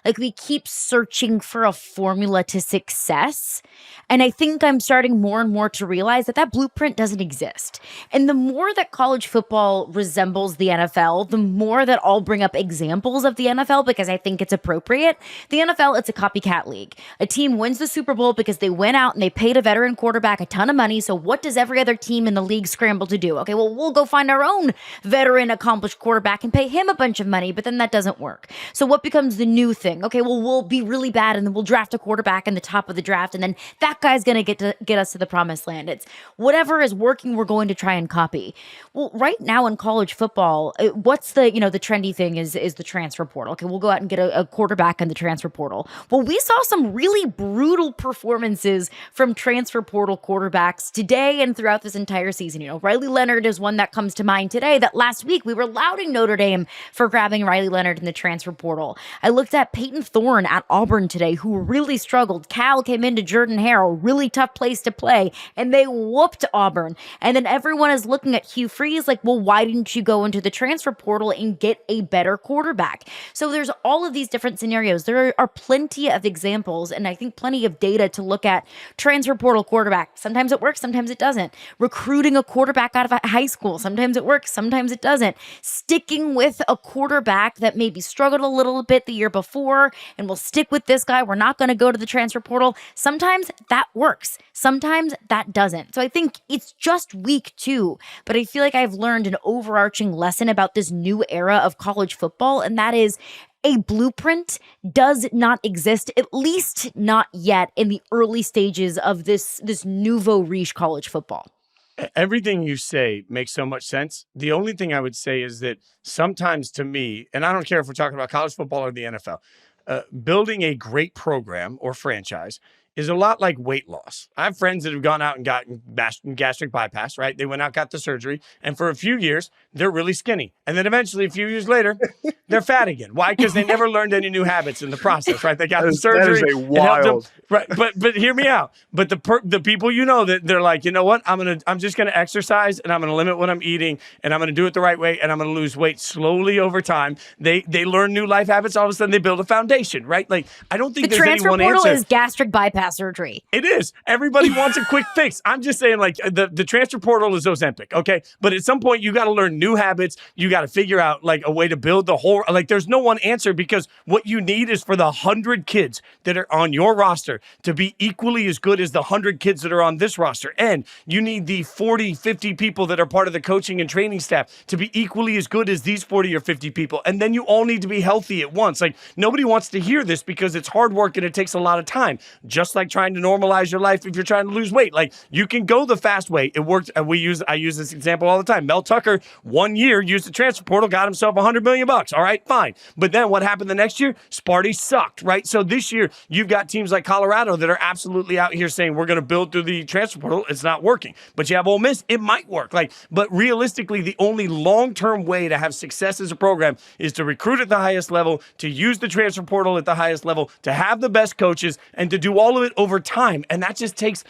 Like, we keep searching for a formula to success. And I think I'm starting more and more to realize that that blueprint doesn't exist. And the more that college football resembles the NFL, the more that I'll bring up examples of the NFL because I think it's appropriate. The NFL, it's a copycat league. A team wins the Super Bowl because they went out and they paid a veteran quarterback a ton of money. So what does every other team in the league scramble to do? Okay, well, we'll go find our own veteran accomplished quarterback and pay him a bunch of money, but then that doesn't work. So what becomes the new thing? Okay, well, we'll be really bad and then we'll draft a quarterback in the top of the draft and then that guy's going to get us to the promised land. It's whatever is working, we're going to try and copy. Well, right now in college football, what's the trendy thing is the transfer portal. Okay, we'll go out and get a quarterback in the transfer portal. Well, we saw some really brutal performances from transfer portal quarterbacks today and throughout this entire season. Riley Leonard is one that comes to mind today that last week we were lauding Notre Dame for grabbing Riley Leonard in the transfer portal. I looked at Peyton Thorne at Auburn today, who really struggled. Cal came into Jordan Hare, a really tough place to play, and they whooped Auburn. And then everyone is looking at Hugh Freeze like, well, why didn't you go into the transfer portal and get a better quarterback? So there's all of these different scenarios. There are plenty of examples, and I think plenty of data to look at. Transfer portal quarterback. Sometimes it works, sometimes it doesn't. Recruiting a quarterback out of high school. Sometimes it works, sometimes it doesn't. Sticking with a quarterback that maybe struggled a little bit the year before, and we'll stick with this guy. We're not going to go to the transfer portal. Sometimes that works. Sometimes that doesn't. So I think it's just week 2, but I feel like I've learned an overarching lesson about this new era of college football, and that is a blueprint does not exist, at least not yet in the early stages of this nouveau riche college football. Everything you say makes so much sense. The only thing I would say is that sometimes to me, and I don't care if we're talking about college football or the NFL, building a great program or franchise is a lot like weight loss. I have friends that have gone out and gotten gastric bypass, right? They went out, got the surgery, and for a few years, they're really skinny. And then eventually, a few years later, they're fat again. Why? Because they never learned any new habits in the process, right? They got the surgery. That is a wild. Them, right, but hear me out. But the people that they're like, you know what? I'm just gonna exercise and I'm gonna limit what I'm eating and I'm gonna do it the right way and I'm gonna lose weight slowly over time. They learn new life habits. All of a sudden, they build a foundation, right? Like I don't think there's any one answer. The transfer portal is gastric bypass surgery. It is. Everybody wants a quick fix. I'm just saying, like, the transfer portal is Ozempic, okay? But at some point, you got to learn new habits. You got to figure out, like, a way to build the whole... Like, there's no one answer because what you need is for the 100 kids that are on your roster to be equally as good as the 100 kids that are on this roster. And you need the 40, 50 people that are part of the coaching and training staff to be equally as good as these 40 or 50 people. And then you all need to be healthy at once. Like, nobody wants to hear this because it's hard work and it takes a lot of time. Just like trying to normalize your life if you're trying to lose weight. Like, you can go the fast way. It worked. I use this example all the time. Mel Tucker, 1 year, used the transfer portal, got himself $100 million. All right, fine. But then what happened the next year? Sparty sucked, right? So this year, you've got teams like Colorado that are absolutely out here saying, we're going to build through the transfer portal. It's not working. But you have Ole Miss, it might work. Like, but realistically, the only long-term way to have success as a program is to recruit at the highest level, to use the transfer portal at the highest level, to have the best coaches, and to do all of it over time. And that takes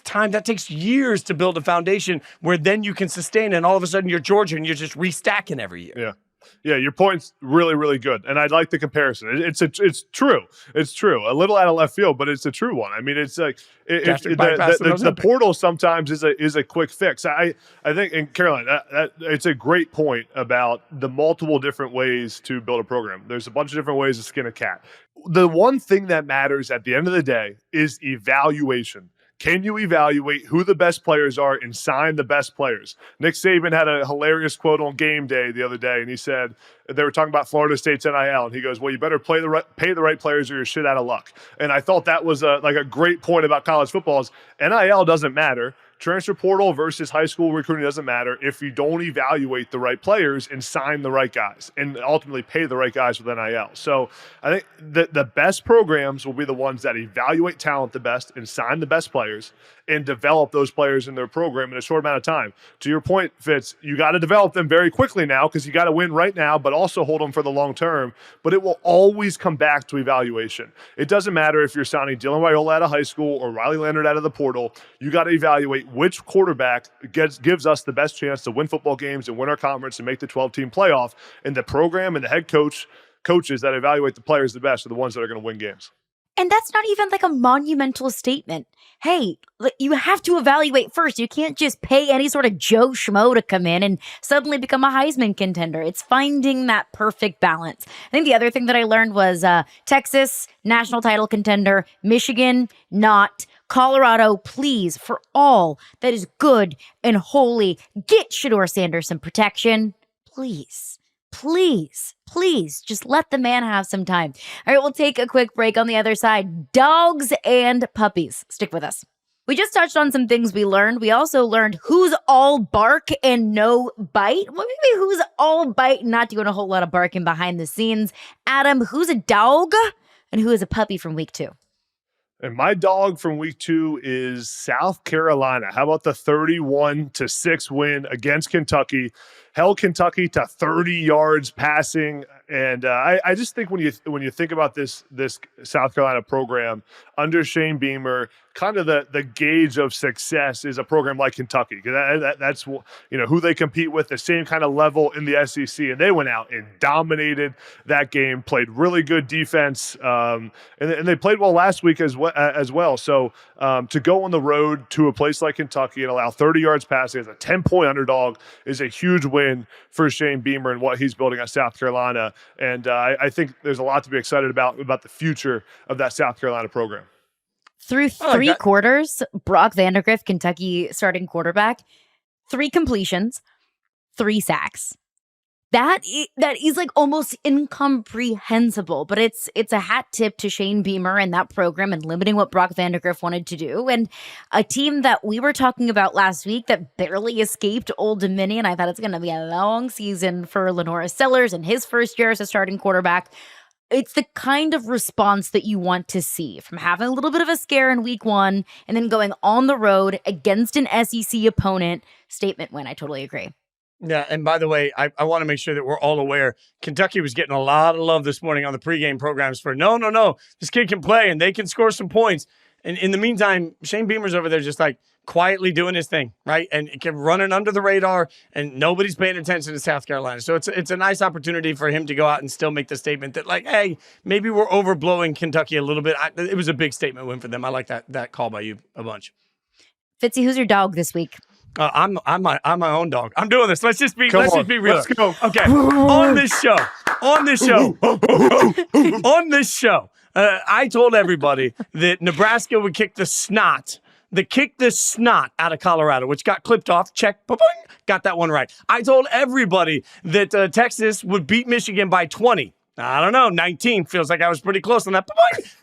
time. That takes years to build a foundation where then you can sustain, and all of a sudden you're Georgia and you're just restacking every year. Yeah, your point's really, really good, and I'd like the comparison. It's true. It's true. A little out of left field, but it's a true one. I mean, it's like the portal sometimes is a quick fix. I think, and Caroline, that it's a great point about the multiple different ways to build a program. There's a bunch of different ways to skin a cat. The one thing that matters at the end of the day is evaluation. Can you evaluate who the best players are and sign the best players? Nick Saban had a hilarious quote on game day the other day, and he said, they were talking about Florida State's NIL, and he goes, well, you better pay the right players or you're shit out of luck. And I thought that was a great point about college football is NIL doesn't matter. Transfer portal versus high school recruiting doesn't matter if you don't evaluate the right players and sign the right guys and ultimately pay the right guys with NIL. So I think the best programs will be the ones that evaluate talent the best and sign the best players and develop those players in their program in a short amount of time. To your point, Fitz, you got to develop them very quickly now because you got to win right now, but also hold them for the long term. But it will always come back to evaluation. It doesn't matter if you're signing Dylan Raiola out of high school or Riley Leonard out of the portal. You got to evaluate which quarterback gives us the best chance to win football games and win our conference and make the 12-team playoff. And the program and the head coaches that evaluate the players the best are the ones that are going to win games. And that's not even like a monumental statement. Hey, you have to evaluate first. You can't just pay any sort of Joe Schmo to come in and suddenly become a Heisman contender. It's finding that perfect balance. I think the other thing that I learned was Texas, national title contender, Michigan, not. Colorado, please, for all that is good and holy, get Shedeur Sanders some protection. Please. Please, just let the man have some time. All right, we'll take a quick break. On the other side, dogs and puppies. Stick with us. We just touched on some things we learned. We also learned who's all bark and no bite. Well, maybe who's all bite and not doing a whole lot of barking behind the scenes. Adam, who's a dog and who is a puppy from week 2? And my dog from week 2 is South Carolina. How about the 31-6 win against Kentucky? Held Kentucky to 30 yards passing. And I just think when you think about this South Carolina program under Shane Beamer, kind of the gauge of success is a program like Kentucky. That's who they compete with, the same kind of level in the SEC. And they went out and dominated that game, played really good defense, and they played well last week as well. So to go on the road to a place like Kentucky and allow 30 yards passing as a 10-point underdog is a huge win for Shane Beamer and what he's building at South Carolina. And I think there's a lot to be excited about the future of that South Carolina program. Through three quarters, Brock Vandagriff, Kentucky starting quarterback, 3 completions, 3 sacks. That is like almost incomprehensible, but it's a hat tip to Shane Beamer and that program and limiting what Brock Vandagriff wanted to do. And a team that we were talking about last week that barely escaped Old Dominion. I thought it's going to be a long season for Lenora Sellers in his first year as a starting quarterback. It's the kind of response that you want to see from having a little bit of a scare in week 1 and then going on the road against an SEC opponent. Statement win. I totally agree. Yeah, and by the way, I want to make sure that we're all aware. Kentucky was getting a lot of love this morning on the pregame programs for no, this kid can play and they can score some points. And in the meantime, Shane Beamer's over there just like quietly doing his thing, right? And running under the radar, and nobody's paying attention to South Carolina. So it's a nice opportunity for him to go out and still make the statement that, like, hey, maybe we're overblowing Kentucky a little bit. It was a big statement win for them. I like that call by you a bunch. Fitzy, who's your dog this week? I'm my own dog. I'm doing this. Let's just be real. Let's go. Okay. On this show, I told everybody that Nebraska would kick the snot out of Colorado, which got clipped off. Check. Ba-boing. Got that one right. I told everybody that Texas would beat Michigan by 20. I don't know, 19 feels like I was pretty close on that.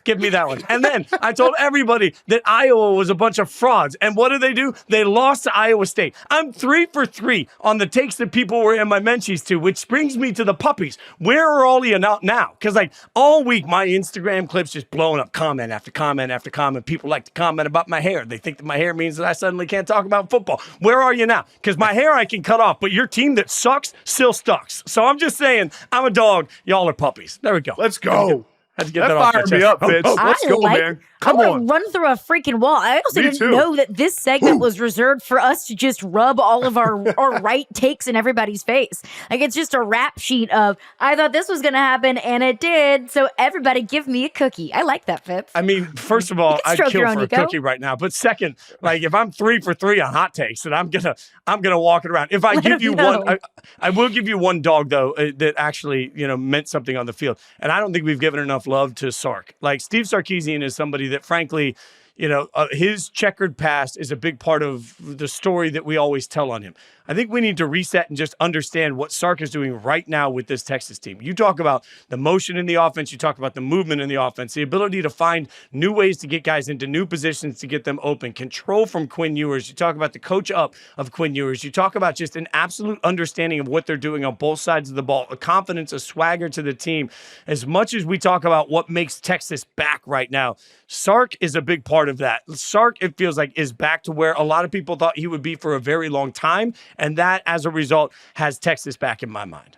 Give me that one. And then I told everybody that Iowa was a bunch of frauds. And what did they do? They lost to Iowa State. I'm 3 for 3 on the takes that people were in my menchies to, which brings me to the puppies. Where are all of you now? Because like all week, my Instagram clips just blowing up comment after comment after comment. People like to comment about my hair. They think that my hair means that I suddenly can't talk about football. Where are you now? Because my hair I can cut off, but your team that sucks still sucks. So I'm just saying, I'm a dog. Y'all are puppies. There we go. Let's go. Had to get that off my chest. Fired me up, Fitz. Let's go, man. Come on. Run through a freaking wall. I also didn't know that this segment was reserved for us to just rub all of our right takes in everybody's face. Like, it's just a rap sheet of, I thought this was going to happen, and it did, so everybody give me a cookie. I like that, Fitz. I mean, first of all, I'd kill for a cookie right now. But second, like, if I'm 3 for 3 on hot takes, then I'm gonna walk it around. If I give you one, I will give you one dog, though, that actually, meant something on the field. And I don't think we've given enough love to Sark. Like, Steve Sarkisian is somebody that, frankly, his checkered past is a big part of the story that we always tell on him. I think we need to reset and just understand what Sark is doing right now with this Texas team. You talk about the motion in the offense. You talk about the movement in the offense, the ability to find new ways to get guys into new positions to get them open, control from Quinn Ewers. You talk about the coach up of Quinn Ewers. You talk about just an absolute understanding of what they're doing on both sides of the ball, a confidence, a swagger to the team. As much as we talk about what makes Texas back right now, Sark is a big part of that. Sark, it feels like, is back to where a lot of people thought he would be for a very long time. And that, as a result, has Texas back in my mind.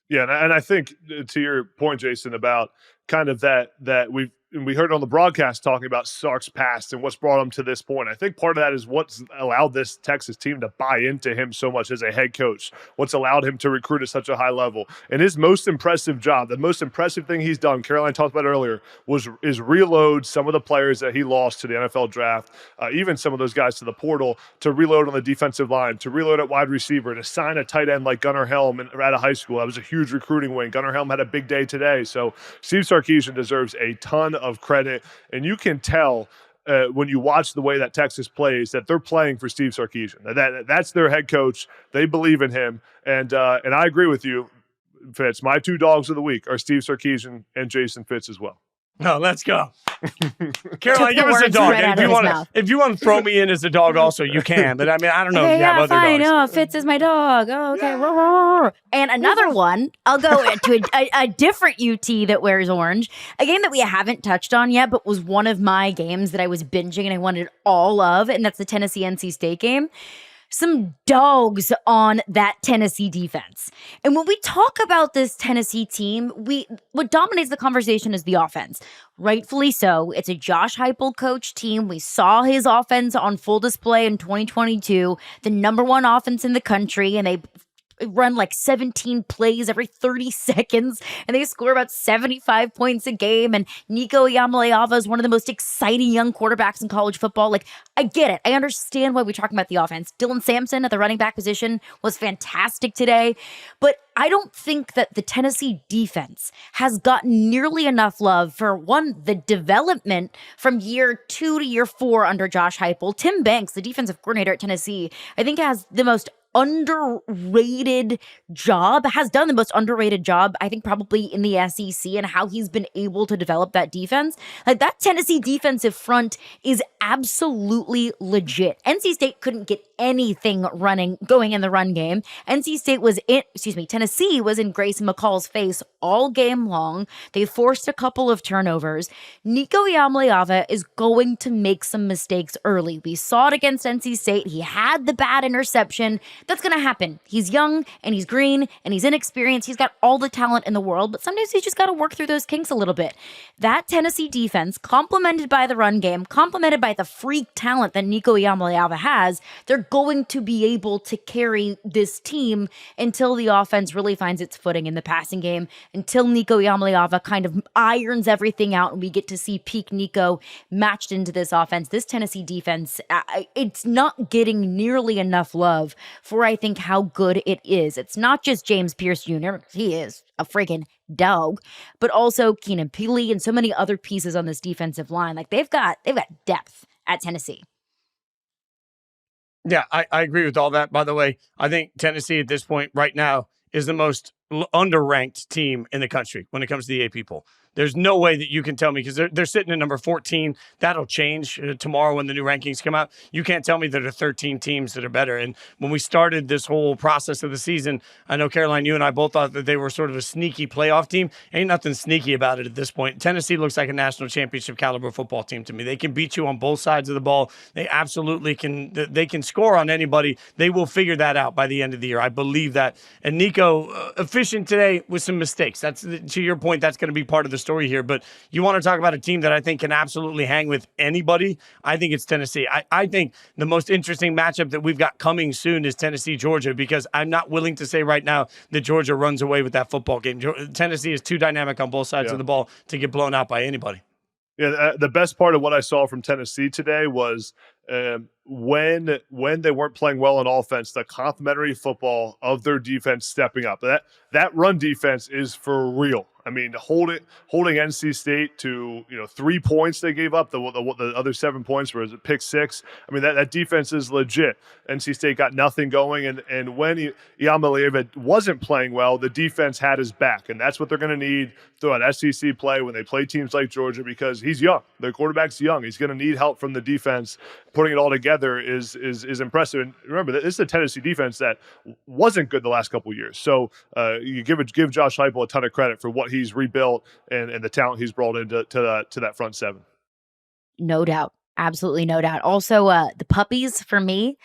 Yeah, and I think to your point, Jason, about kind of that we heard on the broadcast talking about Sark's past and what's brought him to this point. I think part of that is what's allowed this Texas team to buy into him so much as a head coach, what's allowed him to recruit at such a high level. And his most impressive job, the most impressive thing he's done, Caroline talked about earlier, is reload some of the players that he lost to the NFL draft, even some of those guys to the portal, to reload on the defensive line, to reload at wide receiver, to sign a tight end like Gunnar Helm out of high school. That was a huge recruiting win. Gunnar Helm had a big day today. So Steve Sarkisian deserves a ton of credit, and you can tell when you watch the way that Texas plays that they're playing for Steve Sarkisian. That's their head coach. They believe in him, and I agree with you, Fitz. My two dogs of the week are Steve Sarkisian and Jason Fitz as well. Oh, let's go. Caroline, give us a dog. Right, if you want to throw me in as a dog also, you can. But I mean, I don't know if you have other fine. dogs. No, Fitz is my dog. Oh, okay. And another one, I'll go to a different UT that wears orange. A game that we haven't touched on yet, but was one of my games that I was binging and I wanted all of, and that's the Tennessee-NC State game. Some dogs on that Tennessee defense. And when we talk about this Tennessee team, what dominates the conversation is the offense. Rightfully so. It's a Josh Heupel coach team. We saw his offense on full display in 2022, the number one offense in the country, and they run like 17 plays every 30 seconds, and they score about 75 points a game. And Nico Iamaleava is one of the most exciting young quarterbacks in college football. Like, I get it. I understand why we're talking about the offense. Dylan Sampson at the running back position was fantastic today, but I don't think that the Tennessee defense has gotten nearly enough love for, one, the development from year 2 to year 4 under Josh Heupel. Tim Banks, the defensive coordinator at Tennessee, I think has the most underrated job, has done the most underrated job, I think, probably in the SEC, and how he's been able to develop that defense. Like, that Tennessee defensive front is absolutely legit. NC State couldn't get anything going in the run game. Tennessee was in Grayson McCall's face all game long. They forced a couple of turnovers. Nico Iamaleava is going to make some mistakes early. We saw it against NC State. He had the bad interception. That's going to happen. He's young and he's green and he's inexperienced. He's got all the talent in the world, but sometimes he's just got to work through those kinks a little bit. That Tennessee defense, complemented by the run game, complemented by the freak talent that Nico Iamaleava has, they're going to be able to carry this team until the offense really finds its footing in the passing game, until Nico Iamaleava kind of irons everything out and we get to see peak Nico matched into this offense. This Tennessee defense, it's not getting nearly enough love for, I think, how good it is. It's not just James Pierce Jr., he is a freaking dog, but also Keenan Pili and so many other pieces on this defensive line. Like, they've got depth at Tennessee. Yeah, I agree with all that. By the way, I think Tennessee at this point right now is the most underranked team in the country when it comes to the AP poll. There's no way that you can tell me, because they're sitting at number 14. That'll change tomorrow when the new rankings come out. You can't tell me there are 13 teams that are better. And when we started this whole process of the season, I know, Caroline, you and I both thought that they were sort of a sneaky playoff team. Ain't nothing sneaky about it at this point. Tennessee looks like a national championship caliber football team to me. They can beat you on both sides of the ball. They absolutely can. They can score on anybody. They will figure that out by the end of the year. I believe that. And Nico, efficient today with some mistakes. That's, to your point, that's going to be part of the story here. But you want to talk about a team that I think can absolutely hang with anybody, I think it's Tennessee. I think the most interesting matchup that we've got coming soon is Tennessee-Georgia, because I'm not willing to say right now that Georgia runs away with that football game. Tennessee is too dynamic on both sides of the ball to get blown out by anybody. Yeah, the best part of what I saw from Tennessee today was when they weren't playing well on offense, the complementary football of their defense stepping up. That run defense is for real. I mean, holding NC State to 3 points they gave up. The other 7 points was a pick six. I mean, that defense is legit. NC State got nothing going, and when Iamaleava wasn't playing well, the defense had his back, and that's what they're going to need throughout SEC play when they play teams like Georgia, because he's young. The quarterback's young. He's going to need help from the defense. Putting it all together is impressive. And remember, this is a Tennessee defense that wasn't good the last couple of years. So you give Josh Heupel a ton of credit for what he's rebuilt and the talent he's brought into that front seven. No doubt. Absolutely no doubt. Also, the puppies for me,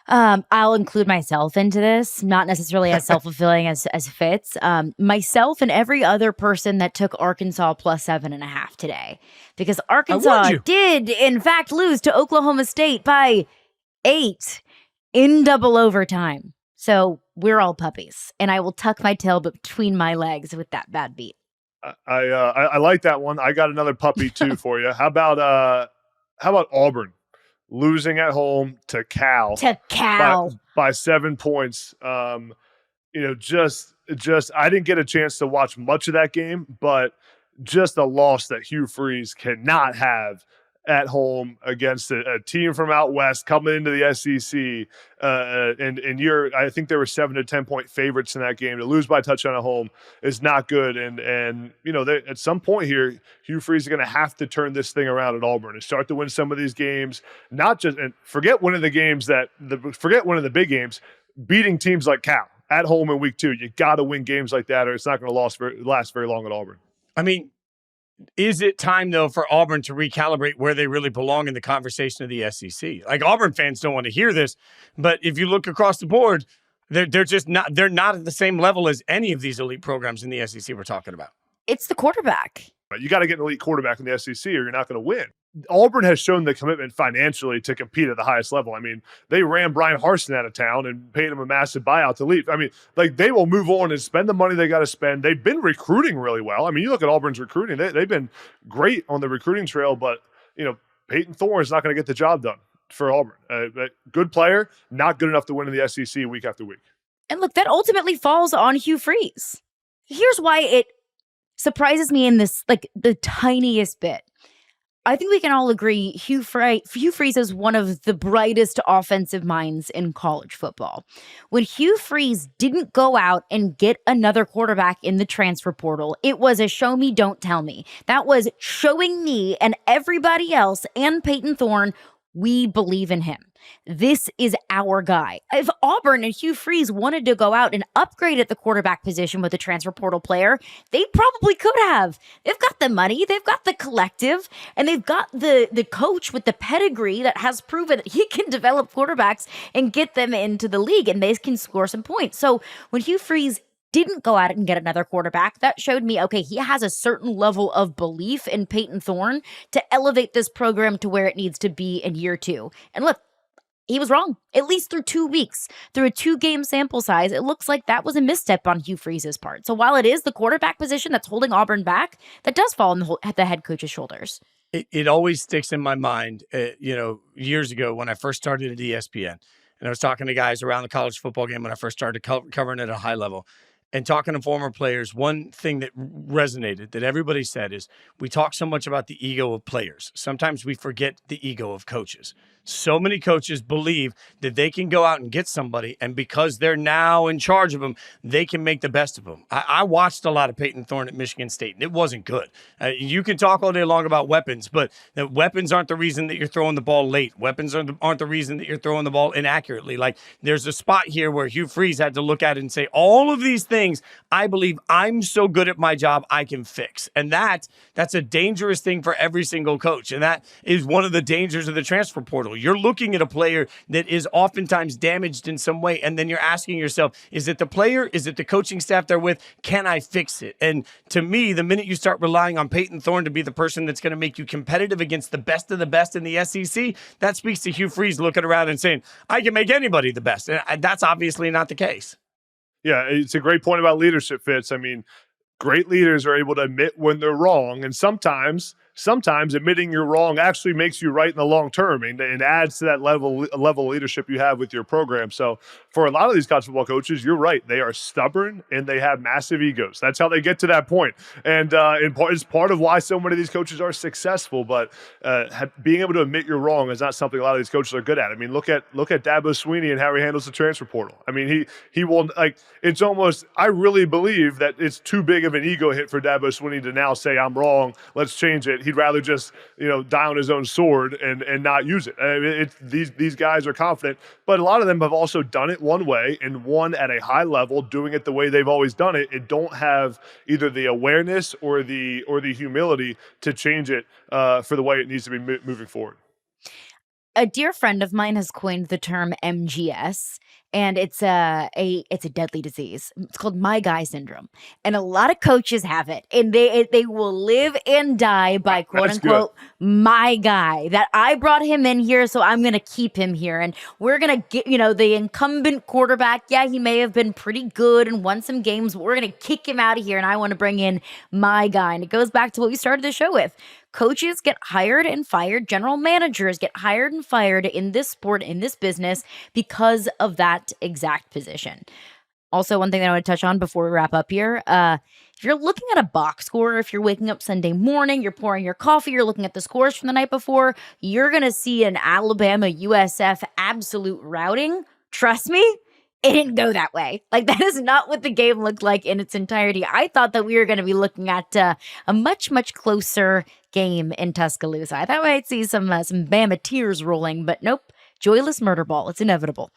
I'll include myself into this, not necessarily as self-fulfilling as Fitz. Myself and every other person that took Arkansas plus 7.5 today, because Arkansas did in fact lose to Oklahoma State by 8 in double overtime. So we're all puppies, and I will tuck my tail between my legs with that bad beat. I like that one. I got another puppy too for you. How about Auburn losing at home to Cal by 7 points? Just I didn't get a chance to watch much of that game, but just a loss that Hugh Freeze cannot have at home against a team from out west coming into the SEC. And I think there were 7 to 10 point favorites in that game. To lose by a touchdown at home is not good. And at some point here, Hugh Freeze is going to have to turn this thing around at Auburn and start to win some of these games. Forget winning the big games, beating teams like Cal at home in week 2. You got to win games like that, or it's not going to last very long at Auburn. I mean, is it time, though, for Auburn to recalibrate where they really belong in the conversation of the SEC? Like, Auburn fans don't want to hear this, but if you look across the board, they're just not. They're not at the same level as any of these elite programs in the SEC we're talking about. It's the quarterback. You got to get an elite quarterback in the SEC, or you're not going to win. Auburn has shown the commitment financially to compete at the highest level. I mean, they ran Brian Harsin out of town and paid him a massive buyout to leave. I mean, they will move on and spend the money they got to spend. They've been recruiting really well. I mean, you look at Auburn's recruiting; they've been great on the recruiting trail. But Peyton Thorne is not going to get the job done for Auburn. Good player, not good enough to win in the SEC week after week. And look, that ultimately falls on Hugh Freeze. Here's why it surprises me in this, the tiniest bit. I think we can all agree Hugh Freeze is one of the brightest offensive minds in college football. When Hugh Freeze didn't go out and get another quarterback in the transfer portal, it was a show me, don't tell me. That was showing me and everybody else and Peyton Thorne, we believe in him. This is our guy. If Auburn and Hugh Freeze wanted to go out and upgrade at the quarterback position with a transfer portal player, they probably could have. They've got the money, they've got the collective, and they've got the coach with the pedigree that has proven that he can develop quarterbacks and get them into the league, and they can score some points. So when Hugh Freeze didn't go out and get another quarterback, that showed me, okay, he has a certain level of belief in Peyton Thorne to elevate this program to where it needs to be in year 2. And look, he was wrong, at least through 2 weeks. Through a 2-game sample size, it looks like that was a misstep on Hugh Freeze's part. So while it is the quarterback position that's holding Auburn back, that does fall on the head coach's shoulders. It always sticks in my mind, years ago when I first started at ESPN, and I was talking to guys around the college football game when I first started covering at a high level. And talking to former players, one thing that resonated that everybody said is we talk so much about the ego of players. Sometimes we forget the ego of coaches. So many coaches believe that they can go out and get somebody, and because they're now in charge of them, they can make the best of them. I watched a lot of Peyton Thorne at Michigan State, and it wasn't good. You can talk all day long about weapons, but the weapons aren't the reason that you're throwing the ball late. Weapons aren't the reason that you're throwing the ball inaccurately. Like, there's a spot here where Hugh Freeze had to look at it and say, all of these things, I believe I'm so good at my job, I can fix. And that's a dangerous thing for every single coach. And that is one of the dangers of the transfer portal. You're looking at a player that is oftentimes damaged in some way, and then you're asking yourself, is it the player? Is it the coaching staff they're with? Can I fix it? And to me, the minute you start relying on Peyton Thorne to be the person that's going to make you competitive against the best of the best in the SEC, that speaks to Hugh Freeze looking around and saying, I can make anybody the best. And that's obviously not the case. Yeah, it's a great point about leadership, Fitz. I mean, great leaders are able to admit when they're wrong, and sometimes sometimes admitting you're wrong actually makes you right in the long term and adds to that level of leadership you have with your program. So for a lot of these college football coaches, you're right. They are stubborn and they have massive egos. That's how they get to that point. And it's part of why so many of these coaches are successful. But being able to admit you're wrong is not something a lot of these coaches are good at. I mean, look at Dabo Swinney and how he handles the transfer portal. I mean, he will, like, it's almost, I really believe that it's too big of an ego hit for Dabo Swinney to now say, I'm wrong, let's change it. He'd rather just, die on his own sword and not use it. I mean, these guys are confident, but a lot of them have also done it one way and won at a high level, doing it the way they've always done it, and don't have either the awareness or the humility to change it for the way it needs to be moving forward. A dear friend of mine has coined the term MGS, and it's a deadly disease. It's called my guy syndrome, and a lot of coaches have it, and they will live and die by quote unquote my guy. That I brought him in here, so I'm gonna keep him here, and we're gonna get the incumbent quarterback. Yeah, he may have been pretty good and won some games, but we're gonna kick him out of here, and I want to bring in my guy. And it goes back to what we started the show with. Coaches get hired and fired. General managers get hired and fired in this sport, in this business, because of that exact position. Also, one thing that I want to touch on before we wrap up here, if you're looking at a box score, if you're waking up Sunday morning, you're pouring your coffee, you're looking at the scores from the night before, you're going to see an Alabama USF absolute routing. Trust me, it didn't go that way. Like, that is not what the game looked like in its entirety. I thought that we were going to be looking at a much, much closer game in Tuscaloosa. I thought we might see some Bama tears rolling, but nope. Joyless murder ball. It's inevitable.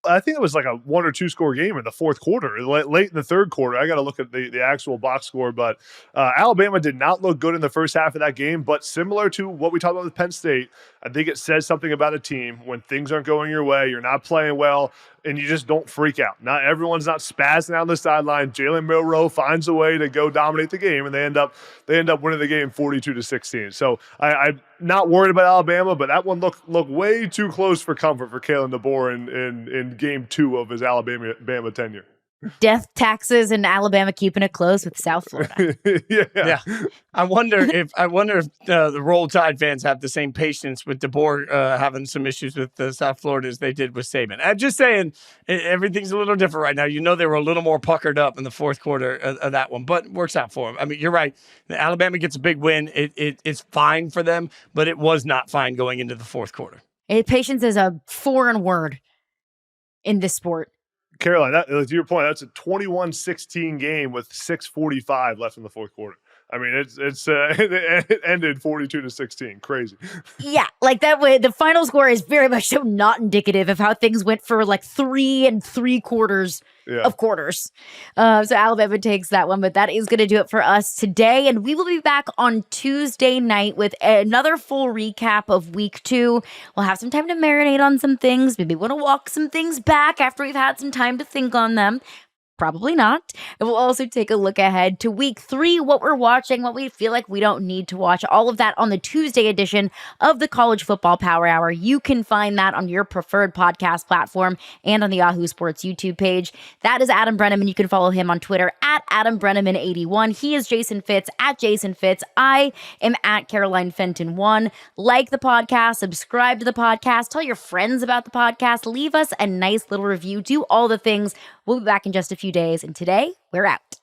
I think it was like a 1 or 2 score game in the fourth quarter, late in the third quarter. I got to look at the actual box score, but Alabama did not look good in the first half of that game. But similar to what we talked about with Penn State, I think it says something about a team when things aren't going your way, you're not playing well, and you just don't freak out. Not everyone's not spazzing out on the sideline. Jalen Milroe finds a way to go dominate the game, and they end up winning the game 42-16. So I'm not worried about Alabama, but that one looked way too close for comfort for Kalen DeBoer in game 2 of his Alabama tenure. Death taxes and Alabama keeping it close with South Florida. Yeah. I wonder if the Roll Tide fans have the same patience with DeBoer having some issues with South Florida as they did with Saban. I'm just saying everything's a little different right now. They were a little more puckered up in the fourth quarter of that one, but works out for them. I mean, you're right. Alabama gets a big win. It's fine for them, but it was not fine going into the fourth quarter. Patience is a foreign word in this sport. Caroline, to your point, that's a 21-16 game with 6:45 left in the fourth quarter. I mean, it ended 42-16. Crazy. Yeah, like that way. The final score is very much so not indicative of how things went for like 3 3/4 of quarters. So Alabama takes that one, but that is going to do it for us today. And we will be back on Tuesday night with another full recap of week 2. We'll have some time to marinate on some things. Maybe want to walk some things back after we've had some time to think on them. Probably not. And we'll also take a look ahead to week 3, what we're watching, what we feel like we don't need to watch, all of that on the Tuesday edition of the College Football Power Hour. You can find that on your preferred podcast platform and on the Yahoo Sports YouTube page. That is Adam Breneman. You can follow him on Twitter at Adam Breneman81. He is Jason Fitz at Jason Fitz. I am at Caroline Fenton 1. Like the podcast, subscribe to the podcast, tell your friends about the podcast, leave us a nice little review, do all the things. We'll be back in just a few days, and today, we're out.